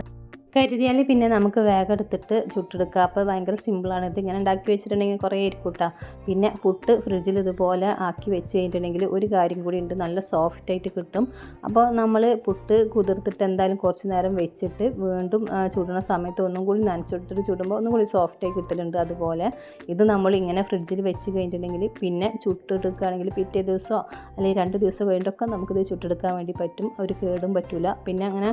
കരുതിയാൽ പിന്നെ നമുക്ക് വേഗം എടുത്തിട്ട് ചുട്ടെടുക്കുക. അപ്പോൾ ഭയങ്കര സിമ്പിളാണ്. ഇത് ഇങ്ങനെ ഉണ്ടാക്കി വെച്ചിട്ടുണ്ടെങ്കിൽ കുറേ ഇരിക്കൂട്ടാ. പിന്നെ പുട്ട് ഫ്രിഡ്ജിൽ ഇതുപോലെ ആക്കി വെച്ച് കഴിഞ്ഞിട്ടുണ്ടെങ്കിൽ ഒരു കാര്യം കൂടി ഉണ്ട്, നല്ല സോഫ്റ്റായിട്ട് കിട്ടും. അപ്പോൾ നമ്മൾ പുട്ട് കുതിർത്തിട്ട് എന്തായാലും കുറച്ച് നേരം വെച്ചിട്ട് വീണ്ടും ചുടുന്ന സമയത്ത് ഒന്നും കൂടി നനച്ചെടുത്തിട്ട് ചുടുമ്പോൾ ഒന്നും കൂടി സോഫ്റ്റായി കിട്ടലുണ്ട്. അതുപോലെ ഇത് നമ്മൾ ഇങ്ങനെ ഫ്രിഡ്ജിൽ വെച്ച് കഴിഞ്ഞിട്ടുണ്ടെങ്കിൽ പിന്നെ ചുട്ടെടുക്കുകയാണെങ്കിൽ പിറ്റേ ദിവസമോ അല്ലെങ്കിൽ 2 ദിവസം കഴിഞ്ഞിട്ടൊക്കെ നമുക്കിത് ചുട്ടെടുക്കാൻ വേണ്ടി പറ്റും. ഒരു കേടും പറ്റില്ല. പിന്നെ അങ്ങനെ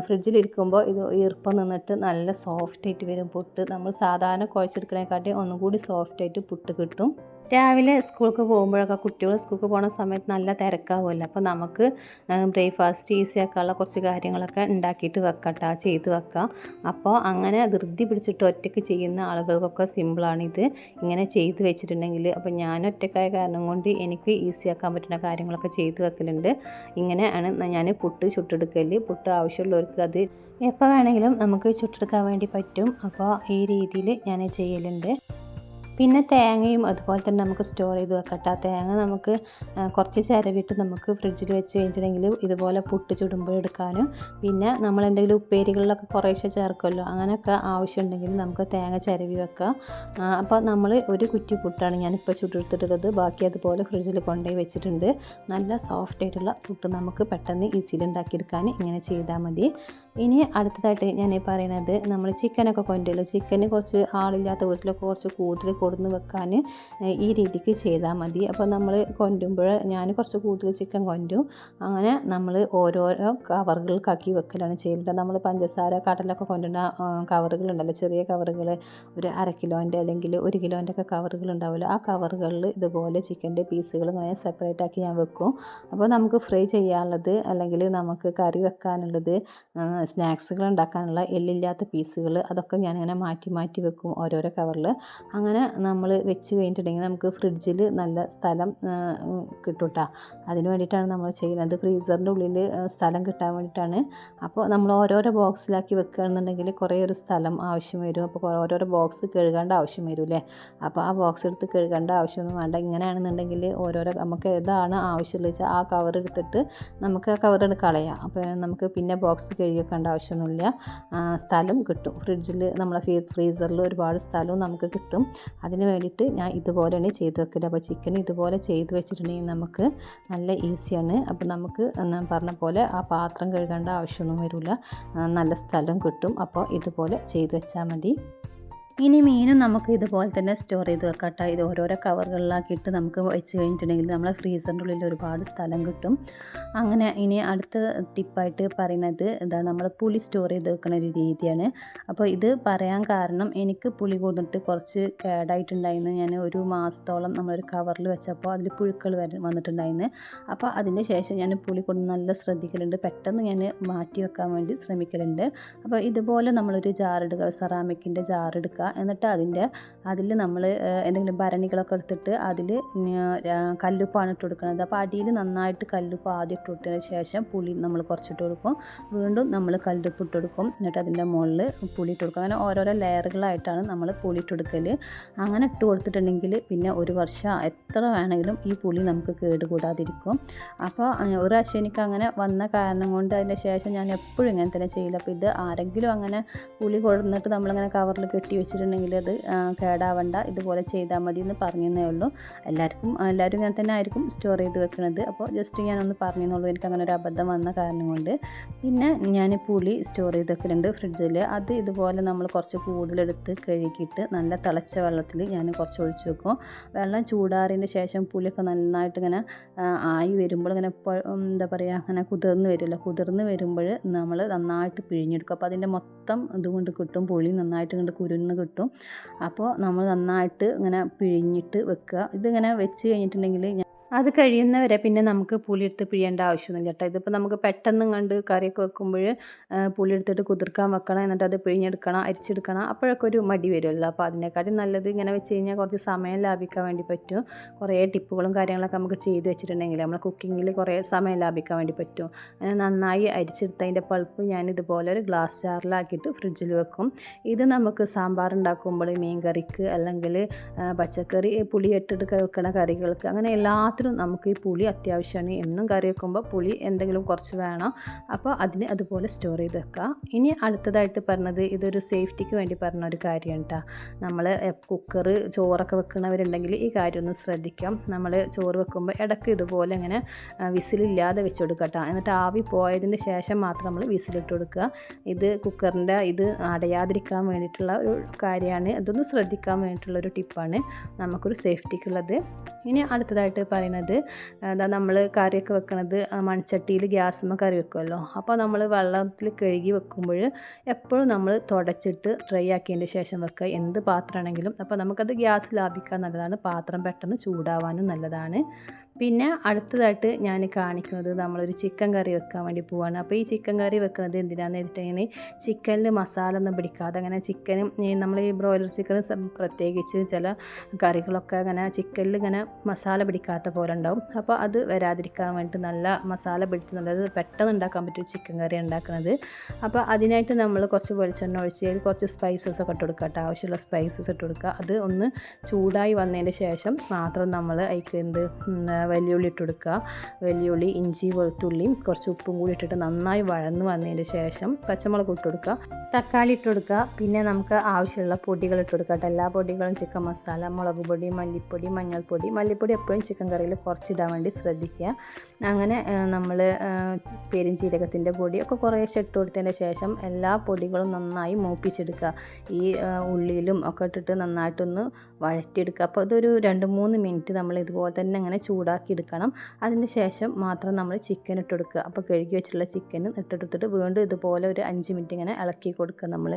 ഫ്രിഡ്ജിലിരിക്കുമ്പോൾ ഇത് ഈർപ്പം നിന്നിട്ട് നല്ല സോഫ്റ്റായിട്ട് വരും പുട്ട്. നമ്മൾ സാധാരണ കുഴച്ചെടുക്കണേക്കാട്ടി ഒന്നും കൂടി സോഫ്റ്റായിട്ട് പുട്ട് കിട്ടും. രാവിലെ സ്കൂൾക്ക് പോകുമ്പോഴൊക്കെ കുട്ടികൾ സ്കൂൾക്ക് പോകുന്ന സമയത്ത് നല്ല തിരക്കാവുമല്ലോ. അപ്പോൾ നമുക്ക് ബ്രേക്ക്ഫാസ്റ്റ് ഈസിയാക്കാനുള്ള കുറച്ച് കാര്യങ്ങളൊക്കെ ഉണ്ടാക്കിയിട്ട് വെക്കട്ടോ, ചെയ്ത് വെക്കാം. അപ്പോൾ അങ്ങനെ ധൃതി പിടിച്ചിട്ട് ഒറ്റയ്ക്ക് ചെയ്യുന്ന ആളുകൾക്കൊക്കെ സിമ്പിളാണിത് ഇങ്ങനെ ചെയ്ത് വെച്ചിട്ടുണ്ടെങ്കിൽ. അപ്പോൾ ഞാൻ ഒറ്റയ്ക്കായ കാരണം കൊണ്ട് എനിക്ക് ഈസിയാക്കാൻ പറ്റുന്ന കാര്യങ്ങളൊക്കെ ചെയ്ത് വെക്കലുണ്ട്. ഇങ്ങനെയാണ് ഞാൻ പുട്ട് ചുട്ടെടുക്കൽ. പുട്ട് ആവശ്യമുള്ളവർക്ക് അത് എപ്പോൾ വേണമെങ്കിലും നമുക്ക് ചുട്ടെടുക്കാൻ വേണ്ടി പറ്റും. അപ്പോൾ ഈ രീതിയിൽ ഞാൻ ചെയ്യലുണ്ട്. പിന്നെ തേങ്ങയും അതുപോലെ തന്നെ നമുക്ക് സ്റ്റോർ ചെയ്ത് വെക്കട്ടെ. തേങ്ങ നമുക്ക് കുറച്ച് ചിരവിട്ട് നമുക്ക് ഫ്രിഡ്ജിൽ വെച്ച് കഴിഞ്ഞിട്ടുണ്ടെങ്കിൽ ഇതുപോലെ പുട്ട് ചുടുമ്പോൾ എടുക്കാനും, പിന്നെ നമ്മൾ എന്തെങ്കിലും ഉപ്പേരികളിലൊക്കെ കുറേശ്ശെ ചേർക്കുമല്ലോ, അങ്ങനെയൊക്കെ ആവശ്യമുണ്ടെങ്കിൽ നമുക്ക് തേങ്ങ ചിരവി വെക്കാം. അപ്പോൾ നമ്മൾ ഒരു കുറ്റി പുട്ടാണ് ഞാനിപ്പോൾ ചുട്ടെടുത്തിട്ടുള്ളത്. ബാക്കി അതുപോലെ ഫ്രിഡ്ജിൽ കൊണ്ടുപോയി വെച്ചിട്ടുണ്ട്. നല്ല സോഫ്റ്റ് ആയിട്ടുള്ള പുട്ട് നമുക്ക് പെട്ടെന്ന് ഈസിയിൽ ഉണ്ടാക്കിയെടുക്കാൻ ഇങ്ങനെ ചെയ്താൽ മതി. ഇനി അടുത്തതായിട്ട് ഞാൻ പറയുന്നത്, നമ്മൾ ചിക്കനൊക്കെ കൊണ്ടുവരും. ചിക്കന് കുറച്ച് ആളില്ലാത്ത വീട്ടിലൊക്കെ കുറച്ച് കൂടുതൽ കൊടുന്ന് വെക്കാൻ ഈ രീതിക്ക് ചെയ്താൽ മതി. അപ്പോൾ നമ്മൾ കൊണ്ടുമ്പോൾ ഞാൻ കുറച്ച് കൂടുതൽ ചിക്കൻ കൊണ്ടും അങ്ങനെ നമ്മൾ ഓരോരോ കവറുകൾക്കാക്കി വെക്കലാണ് ചെയ്യേണ്ടത്. നമ്മൾ പഞ്ചസാര കടലൊക്കെ കൊണ്ടുവരുന്ന കവറുകളുണ്ടല്ലോ, ചെറിയ കവറുകൾ, ഒരു 1/2 കിലോൻ്റെ അല്ലെങ്കിൽ 1 കിലോൻ്റെ ഒക്കെ കവറുകൾ ഉണ്ടാവില്ല. ആ കവറുകളിൽ ഇതുപോലെ ചിക്കൻ്റെ പീസുകൾ ഇങ്ങനെ സെപ്പറേറ്റ് ആക്കി ഞാൻ വെക്കും. അപ്പോൾ നമുക്ക് ഫ്രൈ ചെയ്യാനുള്ളത് അല്ലെങ്കിൽ നമുക്ക് കറി വെക്കാനുള്ളത്, സ്നാക്സുകൾ ഉണ്ടാക്കാനുള്ള എല്ലില്ലാത്ത പീസുകൾ, അതൊക്കെ ഞാനിങ്ങനെ മാറ്റി മാറ്റി വെക്കും ഓരോരോ കവറിൽ. അങ്ങനെ നമ്മൾ വെച്ച് കഴിഞ്ഞിട്ടുണ്ടെങ്കിൽ നമുക്ക് ഫ്രിഡ്ജിൽ നല്ല സ്ഥലം കിട്ടും കേട്ടോ. അതിന് വേണ്ടിയിട്ടാണ് നമ്മൾ ചെയ്യുന്നത്. ഫ്രീസറിൻ്റെ ഉള്ളിൽ സ്ഥലം കിട്ടാൻ വേണ്ടിയിട്ടാണ്. അപ്പോൾ നമ്മൾ ഓരോരോ ബോക്സിലാക്കി വെക്കുകയാണെന്നുണ്ടെങ്കിൽ കുറേ ഒരു സ്ഥലം ആവശ്യം വരും. അപ്പോൾ ഓരോരോ ബോക്സ് കഴുകേണ്ട ആവശ്യം വരും അല്ലേ. അപ്പോൾ ആ ബോക്സ് എടുത്ത് കഴുകേണ്ട ആവശ്യമൊന്നും വേണ്ട. ഇങ്ങനെയാണെന്നുണ്ടെങ്കിൽ ഓരോരോ നമുക്ക് ഏതാണ് ആവശ്യമുള്ളത് വെച്ചാൽ ആ കവർ എടുത്തിട്ട് നമുക്ക് ആ കവർ കളയാം. അപ്പോൾ നമുക്ക് പിന്നെ ബോക്സ് കഴുകി വെക്കേണ്ട ആവശ്യമൊന്നുമില്ല. സ്ഥലം കിട്ടും ഫ്രിഡ്ജിൽ, നമ്മളെ ഫ്രീസറിൽ ഒരുപാട് സ്ഥലവും നമുക്ക് കിട്ടും. അതിന് വേണ്ടിയിട്ട് ഞാൻ ഇതുപോലെയാണ് ചെയ്ത് വെക്കല്. അപ്പോൾ ചിക്കൻ ഇതുപോലെ ചെയ്ത് വെച്ചിട്ടുണ്ടെങ്കിൽ നമുക്ക് നല്ല ഈസിയാണ്. അപ്പോൾ നമുക്ക് ഞാൻ പറഞ്ഞ പോലെ ആ പാത്രം കഴുകേണ്ട ആവശ്യമൊന്നും വരില്ല, നല്ല സ്ഥലം കിട്ടും. അപ്പോൾ ഇതുപോലെ ചെയ്ത് വെച്ചാൽ മതി. ഇനി മീനും നമുക്ക് ഇതുപോലെ തന്നെ സ്റ്റോർ ചെയ്ത് വെക്കട്ടെ. ഇത് ഓരോരോ കവറുകളിലാക്കിയിട്ട് നമുക്ക് വെച്ച് കഴിഞ്ഞിട്ടുണ്ടെങ്കിൽ നമ്മളെ ഫ്രീസറിൻ്റെ ഉള്ളിൽ ഒരുപാട് സ്ഥലം കിട്ടും. അങ്ങനെ ഇനി അടുത്ത ടിപ്പായിട്ട് പറയുന്നത് നമ്മൾ പുളി സ്റ്റോർ ചെയ്ത് വെക്കുന്ന ഒരു രീതിയാണ്. അപ്പോൾ ഇത് പറയാൻ കാരണം എനിക്ക് പുളി കൊടുത്തിട്ട് കുറച്ച് കേടായിട്ടുണ്ടായിരുന്നു. ഞാൻ ഒരു മാസത്തോളം നമ്മളൊരു കവറിൽ വെച്ചപ്പോൾ അതിൽ പുഴുക്കൾ വന്നിട്ടുണ്ടായിരുന്നു. അപ്പോൾ അതിൻ്റെ ശേഷം ഞാൻ പുളി കൊണ്ട് നല്ല ശ്രദ്ധിക്കലുണ്ട്. പെട്ടെന്ന് ഞാൻ മാറ്റി വെക്കാൻ വേണ്ടി ശ്രമിക്കലുണ്ട്. അപ്പോൾ ഇതുപോലെ നമ്മളൊരു ജാറെടുക്കുക, സെറാമിക്കിൻ്റെ ജാറെടുക്കുക. എന്നിട്ട് അതിൽ നമ്മൾ എന്തെങ്കിലും ഭരണികളൊക്കെ എടുത്തിട്ട് അതിൽ കല്ലുപ്പാണ് ഇട്ട് കൊടുക്കുന്നത്. അപ്പോൾ അടിയിൽ നന്നായിട്ട് കല്ലുപ്പ് ആദ്യം ഇട്ട് കൊടുത്തതിന് ശേഷം പുളി നമ്മൾ കുറച്ചിട്ട് കൊടുക്കും. വീണ്ടും നമ്മൾ കല്ലുപ്പ് ഇട്ട് കൊടുക്കും. എന്നിട്ട് അതിൻ്റെ മുകളിൽ പുളി ഇട്ട് കൊടുക്കും. അങ്ങനെ ഓരോരോ ലെയറുകളായിട്ടാണ് നമ്മൾ പുളി ഇട്ട് കൊടുക്കൽ. അങ്ങനെ ഇട്ട് കൊടുത്തിട്ടുണ്ടെങ്കിൽ പിന്നെ ഒരു വർഷം എത്ര വേണമെങ്കിലും ഈ പുളി നമുക്ക് കേടുകൂടാതിരിക്കും. അപ്പോൾ ഒരു പ്രാവശ്യം എനിക്ക് അങ്ങനെ വന്ന കാരണം കൊണ്ട് അതിൻ്റെ ശേഷം ഞാൻ എപ്പോഴും ഇങ്ങനെ തന്നെ ചെയ്യില്ല. അപ്പോൾ ഇത് ആരെങ്കിലും അങ്ങനെ പുളി കൊടുന്നിട്ട് നമ്മളിങ്ങനെ കവറിൽ കെട്ടി വെച്ചിട്ടുണ്ടെങ്കിൽ അത് കേടാവണ്ട, ഇതുപോലെ ചെയ്താൽ മതി എന്ന് പറഞ്ഞതേ ഉള്ളൂ. എല്ലാവരും ഇങ്ങനെ തന്നെ ആയിരിക്കും സ്റ്റോർ ചെയ്ത് വെക്കുന്നത്. അപ്പോൾ ജസ്റ്റ് ഞാനൊന്ന് പറഞ്ഞെന്നുള്ളൂ, എനിക്ക് അങ്ങനെ ഒരു അബദ്ധം വന്ന കാരണം കൊണ്ട്. പിന്നെ ഞാൻ പുളി സ്റ്റോർ ചെയ്ത് വെക്കലുണ്ട് ഫ്രിഡ്ജിൽ. അത് ഇതുപോലെ നമ്മൾ കുറച്ച് കൂടുതലെടുത്ത് കഴുകിയിട്ട് നല്ല തിളച്ച വെള്ളത്തിൽ ഞാൻ കുറച്ച് ഒഴിച്ച് വെക്കും. വെള്ളം ചൂടാറിയതിന് ശേഷം പുളിയൊക്കെ നന്നായിട്ട് ഇങ്ങനെ ആയി വരുമ്പോൾ ഇങ്ങനെ എന്താ പറയുക, അങ്ങനെ കുതിർന്ന് വരുമല്ലോ. കുതിർന്ന് വരുമ്പോൾ നമ്മൾ നന്നായിട്ട് പിഴിഞ്ഞെടുക്കും. അപ്പോൾ അതിൻ്റെ മൊത്തം ഇതുകൊണ്ട് കിട്ടും, പുളി നന്നായിട്ട് കൊണ്ട് കുരുന്ന് കിട്ടും. അപ്പോൾ നമ്മൾ നന്നായിട്ട് ഇങ്ങനെ പിഴിഞ്ഞിട്ട് വെക്കുക. ഇതിങ്ങനെ വെച്ച് കഴിഞ്ഞിട്ടുണ്ടെങ്കിൽ അത് കഴിയുന്നവരെ പിന്നെ നമുക്ക് പുളിയെടുത്ത് പിഴിയേണ്ട ആവശ്യമൊന്നുമില്ല കേട്ടോ. ഇതിപ്പോൾ നമുക്ക് പെട്ടെന്ന് കണ്ട് കറിയൊക്കെ വെക്കുമ്പോൾ പുളിയെടുത്തിട്ട് കുതിർക്കാൻ വെക്കണം, എന്നിട്ട് അത് പിഴിഞ്ഞെടുക്കണം, അരിച്ചെടുക്കണം. അപ്പോഴൊക്കെ ഒരു മടി വരുമല്ലോ. അപ്പോൾ അതിനെക്കാട്ടും നല്ലത് ഇങ്ങനെ വെച്ച് കഴിഞ്ഞാൽ കുറച്ച് സമയം ലാഭിക്കാൻ വേണ്ടി പറ്റും. കുറേ ടിപ്പുകളും കാര്യങ്ങളൊക്കെ നമുക്ക് ചെയ്ത് വെച്ചിട്ടുണ്ടെങ്കിൽ നമ്മൾ കുക്കിങ്ങിൽ കുറേ സമയം ലാഭിക്കാൻ വേണ്ടി പറ്റും. അങ്ങനെ നന്നായി അരിച്ചെടുത്തതിൻ്റെ പൾപ്പ് ഞാൻ ഇതുപോലെ ഒരു ഗ്ലാസ് ജാറിലാക്കിയിട്ട് ഫ്രിഡ്ജിൽ വെക്കും. ഇത് നമുക്ക് സാമ്പാർ ഉണ്ടാക്കുമ്പോൾ, മീൻ കറിക്ക്, അല്ലെങ്കിൽ പച്ചക്കറി പുളിയിട്ടിട്ട് വെക്കണ കറികൾക്ക്, അങ്ങനെ എല്ലാത്തിനും നമുക്ക് ഈ പുളി അത്യാവശ്യമാണ്. എന്നും കറി വെക്കുമ്പോൾ പുളി എന്തെങ്കിലും കുറച്ച് വേണം. അപ്പോൾ അതിന് അതുപോലെ സ്റ്റോർ ചെയ്ത് വെക്കുക. ഇനി അടുത്തതായിട്ട് പറഞ്ഞത് ഇതൊരു സേഫ്റ്റിക്ക് വേണ്ടി പറഞ്ഞ ഒരു കാര്യമാണ് കേട്ടോ. നമ്മൾ കുക്കർ ചോറൊക്കെ വെക്കുന്നവരുണ്ടെങ്കിൽ ഈ കാര്യം ഒന്ന് ശ്രദ്ധിക്കാം. നമ്മൾ ചോറ് വെക്കുമ്പോൾ ഇടയ്ക്ക് ഇതുപോലെ ഇങ്ങനെ വിസിലില്ലാതെ വെച്ച് കൊടുക്കുക കേട്ടോ. എന്നിട്ട് ആവി പോയതിന് ശേഷം മാത്രം നമ്മൾ വിസിലിട്ട് കൊടുക്കുക. ഇത് കുക്കറിൻ്റെ ഇത് അടയാതിരിക്കാൻ വേണ്ടിയിട്ടുള്ള ഒരു കാര്യമാണ്. ഇതൊന്ന് ശ്രദ്ധിക്കാൻ വേണ്ടിയിട്ടുള്ളൊരു ടിപ്പാണ് നമുക്കൊരു സേഫ്റ്റിക്കുള്ളത്. ഇനി അടുത്തതായിട്ട് പറയുന്നത് നമ്മൾ കറിയൊക്കെ വെക്കുന്നത് മൺചട്ടിയിൽ ഗ്യാസുമ്മ കറി വെക്കുമല്ലോ. അപ്പോൾ നമ്മൾ വെള്ളത്തിൽ കഴുകി വെക്കുമ്പോൾ എപ്പോഴും നമ്മൾ തുടച്ചിട്ട് ഡ്രൈ ആക്കിയതിൻ്റെ ശേഷം വെക്കുക, എന്ത് പാത്രമാണെങ്കിലും. അപ്പോൾ നമുക്കത് ഗ്യാസ് ലാഭിക്കാൻ നല്ലതാണ്, പാത്രം പെട്ടെന്ന് ചൂടാവാനും നല്ലതാണ്. പിന്നെ അടുത്തതായിട്ട് ഞാൻ കാണിക്കുന്നത് നമ്മളൊരു ചിക്കൻ കറി വെക്കാൻ വേണ്ടി പോവാണ്. അപ്പോൾ ഈ ചിക്കൻ കറി വെക്കുന്നത് എന്തിനാണെന്ന് വെച്ചിട്ടുണ്ടെങ്കിൽ ചിക്കനിൽ മസാല ഒന്നും പിടിക്കാതെ, അങ്ങനെ ചിക്കനും നമ്മൾ ഈ ബ്രോയിലർ ചിക്കൻ പ്രത്യേകിച്ച് ചില കറികളൊക്കെ അങ്ങനെ ചിക്കനിൽ ഇങ്ങനെ മസാല പിടിക്കാത്ത പോലെ ഉണ്ടാവും. അപ്പോൾ അത് വരാതിരിക്കാൻ വേണ്ടി നല്ല മസാല പിടിച്ച് നല്ലത് പെട്ടെന്ന് ഉണ്ടാക്കാൻ പറ്റിയ ചിക്കൻ കറി ഉണ്ടാക്കുന്നത്. അപ്പോൾ അതിനായിട്ട് നമ്മൾ കുറച്ച് വെളിച്ചെണ്ണ ഒഴിച്ച് അതിൽ കുറച്ച് സ്പൈസസ് ഒക്കെ ഇട്ട് കൊടുക്കുക കേട്ടോ. ആവശ്യമുള്ള സ്പൈസസ് ഇട്ട് കൊടുക്കുക. അത് ഒന്ന് ചൂടായി വന്നതിന് ശേഷം മാത്രം നമ്മൾ അതിലേക്ക് വലിയുള്ളി ഇട്ട് കൊടുക്കുക. വലിയുള്ളി, ഇഞ്ചി, വെളുത്തുള്ളിയും കുറച്ച് ഉപ്പും കൂടി ഇട്ടിട്ട് നന്നായി വഴന്ന് വന്നതിന് ശേഷം പച്ചമുളക് ഇട്ട് കൊടുക്കുക, തക്കാളി ഇട്ട് കൊടുക്കുക. പിന്നെ നമുക്ക് ആവശ്യമുള്ള പൊടികൾ ഇട്ട് കൊടുക്കുക കേട്ടോ. എല്ലാ പൊടികളും ചിക്കൻ മസാല, മുളക് പൊടി, മല്ലിപ്പൊടി, മഞ്ഞൾപ്പൊടി. മല്ലിപ്പൊടി എപ്പോഴും ചിക്കൻ കറിയിൽ കുറച്ചിടാൻ വേണ്ടി ശ്രദ്ധിക്കുക. അങ്ങനെ നമ്മൾ പെരുംജീരകത്തിൻ്റെ പൊടിയൊക്കെ കുറേശ്ശെ ഇട്ട് കൊടുത്തതിന് ശേഷം എല്ലാ പൊടികളും നന്നായി മൂപ്പിച്ചെടുക്കുക. ഈ ഉള്ളിയിലും ഒക്കെ ഇട്ടിട്ട് നന്നായിട്ടൊന്ന് വഴറ്റിയെടുക്കുക. അപ്പോൾ അതൊരു 2-3 മിനിറ്റ് നമ്മൾ ഇതുപോലെ തന്നെ അങ്ങനെ ചൂടാക്കി ചൂടാക്കി എടുക്കണം. അതിന് ശേഷം മാത്രം നമ്മൾ ചിക്കൻ ഇട്ട് കൊടുക്കുക. അപ്പോൾ കഴുകി വെച്ചിട്ടുള്ള ചിക്കൻ ഇട്ടെടുത്തിട്ട് വീണ്ടും ഇതുപോലെ ഒരു 5 മിനിറ്റ് ഇങ്ങനെ ഇളക്കി കൊടുക്കുക. നമ്മൾ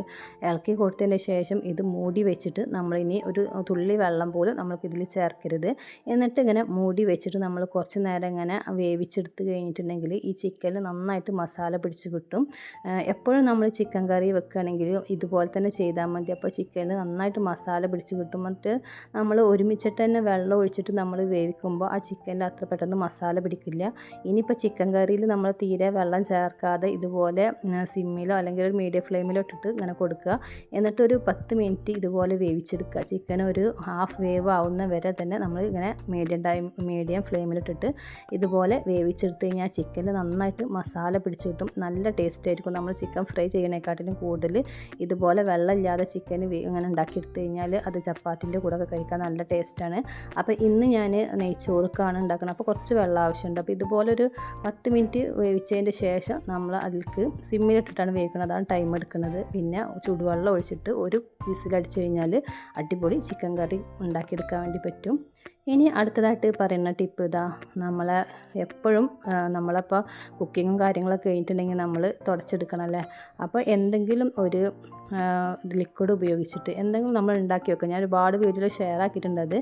ഇളക്കി കൊടുത്തതിന് ശേഷം ഇത് മൂടി വെച്ചിട്ട് നമ്മളിനി ഒരു തുള്ളി വെള്ളം പോലും നമ്മൾക്കിതിൽ ചേർക്കരുത്. എന്നിട്ട് ഇങ്ങനെ മൂടി വെച്ചിട്ട് നമ്മൾ കുറച്ച് നേരം ഇങ്ങനെ വേവിച്ചെടുത്ത് കഴിഞ്ഞിട്ടുണ്ടെങ്കിൽ ഈ ചിക്കനിൽ നന്നായിട്ട് മസാല പിടിച്ച് കിട്ടും. എപ്പോഴും നമ്മൾ ചിക്കൻ കറി വെക്കുകയാണെങ്കിൽ ഇതുപോലെ തന്നെ ചെയ്താൽ മതി. അപ്പോൾ ചിക്കനിൽ നന്നായിട്ട് മസാല പിടിച്ച് കിട്ടും. മറ്റ് നമ്മൾ ഒരുമിച്ചിട്ട് തന്നെ വെള്ളം ഒഴിച്ചിട്ട് നമ്മൾ വേവിക്കുമ്പോൾ ആ ചിക്കനിൽ അത്ര പെട്ടെന്ന് മസാല പിടിക്കില്ല. ഇനിയിപ്പോൾ ചിക്കൻ കറിയിൽ നമ്മൾ തീരെ വെള്ളം ചേർക്കാതെ ഇതുപോലെ സിമ്മിലോ അല്ലെങ്കിൽ ഒരു മീഡിയം ഫ്ലെയിമിലോ ഇട്ടിട്ട് ഇങ്ങനെ കൊടുക്കുക. എന്നിട്ടൊരു 10 മിനിറ്റ് ഇതുപോലെ വേവിച്ചെടുക്കുക. ചിക്കൻ ഒരു ഹാഫ് വേവ് ആവുന്ന വരെ തന്നെ നമ്മൾ ഇങ്ങനെ മീഡിയം ഫ്ലെയിമിലിട്ടിട്ട് ഇതുപോലെ വേവിച്ചെടുത്ത് കഴിഞ്ഞാൽ ചിക്കനിൽ നന്നായിട്ട് മസാല പിടിച്ച് കിട്ടും. നല്ല ടേസ്റ്റ് ആയിരിക്കും. നമ്മൾ ചിക്കൻ ഫ്രൈ ചെയ്യണേക്കാട്ടിലും കൂടുതൽ ഇതുപോലെ വെള്ളമില്ലാതെ ചിക്കൻ ഇങ്ങനെ ഉണ്ടാക്കിയെടുത്ത് കഴിഞ്ഞാൽ അത് ചപ്പാത്തിൻ്റെ കൂടെ ഒക്കെ കഴിക്കാൻ നല്ല ടേസ്റ്റാണ്. അപ്പോൾ ഇന്ന് ഞാൻ നെയ്ച്ചോറുക്കാണ് ഉണ്ടാക്കുന്നത്. അപ്പോൾ കുറച്ച് വെള്ളം ആവശ്യമുണ്ട്. അപ്പോൾ ഇതുപോലൊരു 10 മിനിറ്റ് വേവിച്ചതിൻ്റെ ശേഷം നമ്മൾ അതിലേക്ക് സിമ്മിലിട്ടിട്ടാണ് വേവിക്കുന്നത്. അതാണ് ടൈം എടുക്കുന്നത്. പിന്നെ ചൂടുവെള്ളം ഒഴിച്ചിട്ട് ഒരു വിസിലടിച്ച് കഴിഞ്ഞാൽ അടിപൊളി ചിക്കൻ കറി ഉണ്ടാക്കിയെടുക്കാൻ വേണ്ടി പറ്റും. ഇനി അടുത്തതായിട്ട് പറയുന്ന ടിപ്പ് ഇതാ, നമ്മളെ എപ്പോഴും നമ്മളപ്പോൾ കുക്കിങ്ങും കാര്യങ്ങളൊക്കെ കഴിഞ്ഞിട്ടുണ്ടെങ്കിൽ നമ്മൾ തുടച്ചെടുക്കണമല്ലേ. അപ്പോൾ എന്തെങ്കിലും ഒരു ലിക്വിഡ് ഉപയോഗിച്ചിട്ട് എന്തെങ്കിലും നമ്മൾ ഉണ്ടാക്കി വെക്കുക. ഞാൻ ഒരുപാട് വീഡിയോയിൽ ഷെയർ ആക്കിയിട്ടുണ്ട് അത്.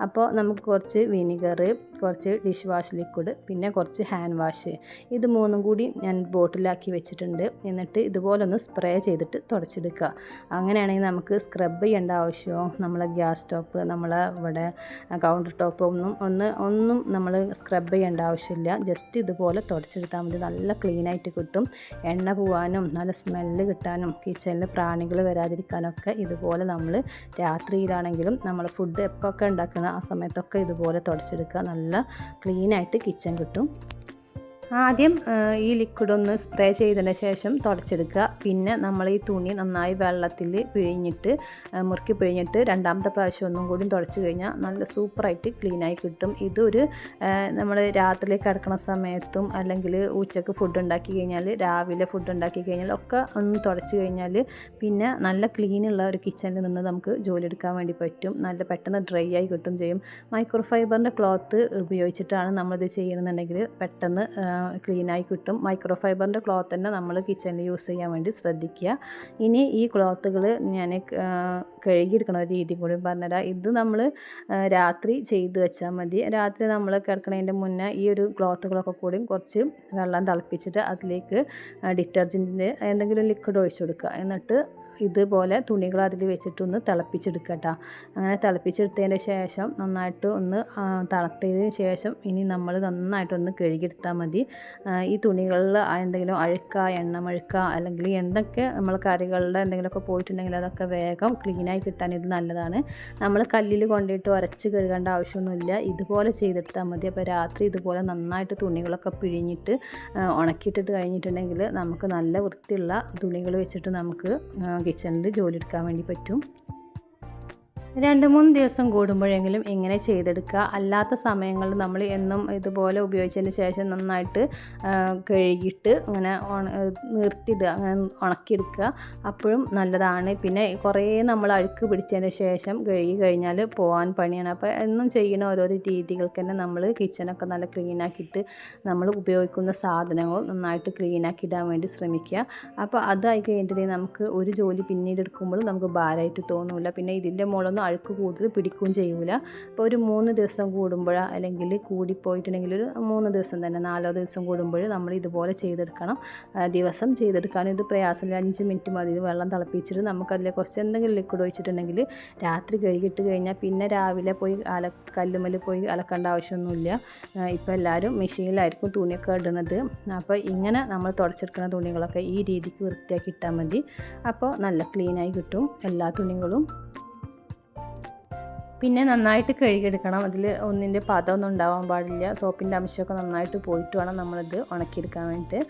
അപ്പോൾ നമുക്ക് കുറച്ച് വിനിഗർ, കുറച്ച് ഡിഷ് വാഷ് ലിക്വിഡ്, പിന്നെ കുറച്ച് ഹാൻഡ് വാഷ്, ഇത് മൂന്നും കൂടി ഞാൻ ബോട്ടിലാക്കി വെച്ചിട്ടുണ്ട്. എന്നിട്ട് ഇതുപോലെ ഒന്ന് സ്പ്രേ ചെയ്തിട്ട് തുടച്ചെടുക്കുക. അങ്ങനെയാണെങ്കിൽ നമുക്ക് സ്ക്രബ് ചെയ്യേണ്ട ആവശ്യമോ നമ്മളെ ഗ്യാസ് സ്റ്റോപ്പ്, നമ്മളെ ഇവിടെ കൗണ്ടർ ടോപ്പ് ഒന്നും നമ്മൾ സ്ക്രബ് ചെയ്യേണ്ട ആവശ്യമില്ല. ജസ്റ്റ് ഇതുപോലെ തുടച്ചെടുത്താൽ മതി. നല്ല ക്ലീനായിട്ട് കിട്ടും. എണ്ണ പോവാനും നല്ല സ്മെല്ല് കിട്ടാനും കിച്ചണിൽ പ്രാണികൾ വരാതിരിക്കാനൊക്കെ ഇതുപോലെ നമ്മൾ രാത്രിയിലാണെങ്കിലും നമ്മൾ ഫുഡ് എപ്പോഴൊക്കെ ഉണ്ടാക്കുന്ന ആ സമയത്തൊക്കെ ഇതുപോലെ തുടച്ചെടുക്കുക. നല്ല ക്ലീനായിട്ട് കിച്ചൺ കിട്ടും. ആദ്യം ഈ ലിക്വിഡ് ഒന്ന് സ്പ്രേ ചെയ്തതിന് ശേഷം തുടച്ചെടുക്കുക. പിന്നെ നമ്മൾ ഈ തുണി നന്നായി വെള്ളത്തിൽ പിഴിഞ്ഞിട്ട് മുറുക്കി പിഴിഞ്ഞിട്ട് രണ്ടാമത്തെ പ്രാവശ്യം ഒന്നും കൂടി തുടച്ച് കഴിഞ്ഞാൽ നല്ല സൂപ്പറായിട്ട് ക്ലീനായി കിട്ടും. ഇതൊരു നമ്മൾ രാത്രി കിടക്കുന്ന സമയത്തും അല്ലെങ്കിൽ ഉച്ചക്ക് ഫുഡ് ഉണ്ടാക്കി കഴിഞ്ഞാൽ, രാവിലെ ഫുഡ് ഉണ്ടാക്കി കഴിഞ്ഞാൽ ഒക്കെ ഒന്ന് തുടച്ച് കഴിഞ്ഞാൽ പിന്നെ നല്ല ക്ലീനുള്ള ഒരു കിച്ചണിൽ നിന്ന് നമുക്ക് ജോലി എടുക്കാൻ വേണ്ടി പറ്റും. നല്ല പെട്ടെന്ന് ഡ്രൈ ആയി കിട്ടും ചെയ്യും. മൈക്രോ ഫൈബറിൻ്റെ ക്ലോത്ത് ഉപയോഗിച്ചിട്ടാണ് നമ്മളിത് ചെയ്യണമെന്നുണ്ടെങ്കിൽ പെട്ടെന്ന് ക്ലീനായി കിട്ടും. മൈക്രോ ഫൈബറിൻ്റെ ക്ലോത്ത് തന്നെ നമ്മൾ കിച്ചണിൽ യൂസ് ചെയ്യാൻ വേണ്ടി ശ്രദ്ധിക്കുക. ഇനി ഈ ക്ലോത്തുകൾ ഞാൻ കഴുകിയെടുക്കണ ഒരു രീതി കൂടി പറഞ്ഞുതരാം. ഇത് നമ്മൾ രാത്രി ചെയ്ത് വെച്ചാൽ മതി. രാത്രി നമ്മൾ കിടക്കുന്നതിൻ്റെ മുന്നേ ഈ ഒരു ക്ലോത്തുകളൊക്കെ കൂടി കുറച്ച് വെള്ളം തിളപ്പിച്ചിട്ട് അതിലേക്ക് ഡിറ്റർജൻറ്റിൻ്റെ എന്തെങ്കിലും ലിക്വിഡ് ഒഴിച്ചു കൊടുക്കുക. എന്നിട്ട് ഇതുപോലെ തുണികൾ അതിൽ വെച്ചിട്ടൊന്ന് തിളപ്പിച്ചെടുക്കുക കേട്ടോ. അങ്ങനെ തിളപ്പിച്ചെടുത്തതിന് ശേഷം നന്നായിട്ട് ഒന്ന് തണുത്തതിന് ശേഷം ഇനി നമ്മൾ നന്നായിട്ടൊന്ന് കഴുകിയെടുത്താൽ മതി. ഈ തുണികളിൽ എന്തെങ്കിലും അഴുക്ക, എണ്ണമഴുക്ക അല്ലെങ്കിൽ എന്തൊക്കെ നമ്മൾ കറികളുടെ എന്തെങ്കിലുമൊക്കെ പോയിട്ടുണ്ടെങ്കിൽ അതൊക്കെ വേഗം ക്ലീനായി കിട്ടാൻ ഇത് നല്ലതാണ്. നമ്മൾ കല്ലിൽ കൊണ്ടിട്ട് ഉരച്ച് കഴുകേണ്ട ആവശ്യമൊന്നുമില്ല. ഇതുപോലെ ചെയ്തെടുത്താൽ മതി. അപ്പോൾ രാത്രി ഇതുപോലെ നന്നായിട്ട് തുണികളൊക്കെ പിഴിഞ്ഞിട്ട് ഉണക്കിയിട്ടിട്ട് കഴിഞ്ഞിട്ടുണ്ടെങ്കിൽ നമുക്ക് നല്ല വൃത്തിയുള്ള തുണികൾ വെച്ചിട്ട് നമുക്ക് കിച്ചണിൽ ജോലി എടുക്കാൻ വേണ്ടി പറ്റും. 2-3 ദിവസം കൂടുമ്പോഴെങ്കിലും ഇങ്ങനെ ചെയ്തെടുക്കുക. അല്ലാത്ത സമയങ്ങളിൽ നമ്മൾ എന്നും ഇതുപോലെ ഉപയോഗിച്ചതിന് ശേഷം നന്നായിട്ട് കഴുകിയിട്ട് അങ്ങനെ നിർത്തിയിടുക, അങ്ങനെ ഉണക്കിയെടുക്കുക. അപ്പോഴും നല്ലതാണ്. പിന്നെ കുറേ നമ്മൾ അഴുക്ക് പിടിച്ചതിന് ശേഷം കഴുകി കഴിഞ്ഞാൽ പോകാൻ പണിയാണ്. അപ്പോൾ എന്നും ചെയ്യുന്ന ഓരോരോ രീതികൾക്ക് തന്നെ നമ്മൾ കിച്ചണൊക്കെ നല്ല ക്ലീനാക്കിയിട്ട് നമ്മൾ ഉപയോഗിക്കുന്ന സാധനങ്ങൾ നന്നായിട്ട് ക്ലീനാക്കി ഇടാൻ വേണ്ടി ശ്രമിക്കുക. അപ്പോൾ അതായി കഴിഞ്ഞിട്ടുണ്ടെങ്കിൽ നമുക്ക് ഒരു ജോലി പിന്നീട് എടുക്കുമ്പോഴും നമുക്ക് ഭാരമായിട്ട് തോന്നില്ല. പിന്നെ ഇതിൻ്റെ മുകളിലൊന്നും അഴുക്ക് കൂടുതൽ പിടിക്കുകയും ചെയ്യൂല. അപ്പോൾ ഒരു 3 ദിവസം കൂടുമ്പോഴോ അല്ലെങ്കിൽ കൂടിപ്പോയിട്ടുണ്ടെങ്കിൽ ഒരു 3 ദിവസം തന്നെ 4 ദിവസം കൂടുമ്പോൾ നമ്മൾ ഇതുപോലെ ചെയ്തെടുക്കണം. ദിവസം ചെയ്തെടുക്കാനും ഇത് പ്രയാസമില്ല. 5 മിനിറ്റ് മതി. വെള്ളം തിളപ്പിച്ചിട്ട് നമുക്കതിൽ കുറച്ച് എന്തെങ്കിലും ലിക്വിഡ് ഒഴിച്ചിട്ടുണ്ടെങ്കിൽ രാത്രി കഴുകിയിട്ട് കഴിഞ്ഞാൽ പിന്നെ രാവിലെ പോയി കല്ലുമ്മൽ പോയി അലക്കേണ്ട ആവശ്യമൊന്നുമില്ല. ഇപ്പോൾ എല്ലാവരും മെഷീനിലായിരിക്കും തുണിയൊക്കെ ഇടുന്നത്. അപ്പോൾ ഇങ്ങനെ നമ്മൾ തുടച്ചെടുക്കുന്ന തുണികളൊക്കെ ഈ രീതിക്ക് വൃത്തിയാക്കി ഇട്ടാൽ മതി. അപ്പോൾ നല്ല ക്ലീനായി കിട്ടും എല്ലാ തുണികളും. പിന്നെ നന്നായിട്ട് കഴുകിയെടുക്കണം. അതിൽ ഒന്നിൻ്റെ പദമൊന്നും ഉണ്ടാവാൻ പാടില്ല. സോപ്പിൻ്റെ അംശമൊക്കെ നന്നായിട്ട് പോയിട്ട് വേണം നമ്മളിത് ഉണക്കിയെടുക്കാൻ വേണ്ടിയിട്ട്.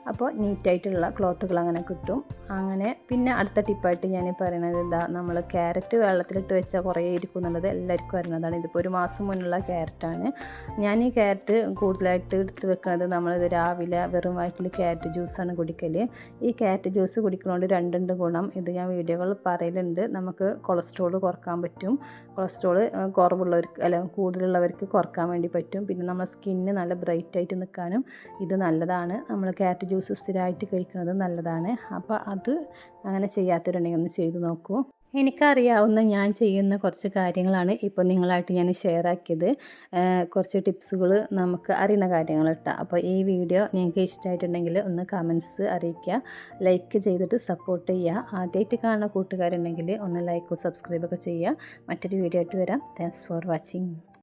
അപ്പോൾ നീറ്റായിട്ടുള്ള ക്ലോത്തുകൾ അങ്ങനെ കിട്ടും. അങ്ങനെ പിന്നെ അടുത്ത ടിപ്പായിട്ട് ഞാൻ പറയുന്നത് ഇതാ, നമ്മൾ ക്യാരറ്റ് വെള്ളത്തിലിട്ട് വെച്ചാൽ കുറേ ഇരിക്കുന്നുള്ളത് എല്ലാവർക്കും അറിയുന്നതാണ്. ഇതിപ്പോൾ 1 മാസം മുന്നുള്ള ക്യാരറ്റാണ്. ഞാൻ ഈ ക്യാരറ്റ് കൂടുതലായിട്ട് എടുത്ത് വെക്കുന്നത് നമ്മളിത് രാവിലെ വെറും വയറ്റിൽ ക്യാരറ്റ് ജ്യൂസാണ് കുടിക്കൽ. ഈ ക്യാരറ്റ് ജ്യൂസ് കുടിക്കുന്നതുകൊണ്ട് 2 ഗുണം. ഇത് ഞാൻ വീഡിയോകൾ പറയലുണ്ട്. നമുക്ക് കൊളസ്ട്രോൾ കുറക്കാൻ പറ്റും. കൊളസ്ട്രോൾ കൊളസ്ട്രോൾ കുറവുള്ളവർക്ക് അല്ല കൂടുതലുള്ളവർക്ക് കുറക്കാൻ വേണ്ടി പറ്റും. പിന്നെ നമ്മുടെ സ്കിന്ന് നല്ല ബ്രൈറ്റായിട്ട് നിൽക്കാനും ഇത് നല്ലതാണ്. നമ്മൾ ക്യാരറ്റ് ജ്യൂസ് സ്ഥിരമായിട്ട് കഴിക്കുന്നത് നല്ലതാണ്. അപ്പോൾ അത് അങ്ങനെ ചെയ്യാത്തവരുണ്ടെങ്കിൽ ഒന്ന് ചെയ്ത് നോക്കൂ. എനിക്കറിയാവുന്ന ഞാൻ ചെയ്യുന്ന കുറച്ച് കാര്യങ്ങളാണ് ഇപ്പോൾ നിങ്ങളായിട്ട് ഞാൻ ഷെയർ ആക്കിയത്. കുറച്ച് ടിപ്സുകൾ നമുക്ക് അറിയുന്ന കാര്യങ്ങൾ കേട്ടോ. അപ്പോൾ ഈ വീഡിയോ നിങ്ങൾക്ക് ഇഷ്ടമായിട്ടുണ്ടെങ്കിൽ ഒന്ന് കമൻറ്റ്സ് അറിയിക്കുക, ലൈക്ക് ചെയ്തിട്ട് സപ്പോർട്ട് ചെയ്യുക. ആദ്യമായിട്ട് കാണുന്ന കൂട്ടുകാരുണ്ടെങ്കിൽ ഒന്ന് ലൈക്കും സബ്സ്ക്രൈബൊക്കെ ചെയ്യുക. മറ്റൊരു വീഡിയോ ആയിട്ട് വരാം. Thanks for watching.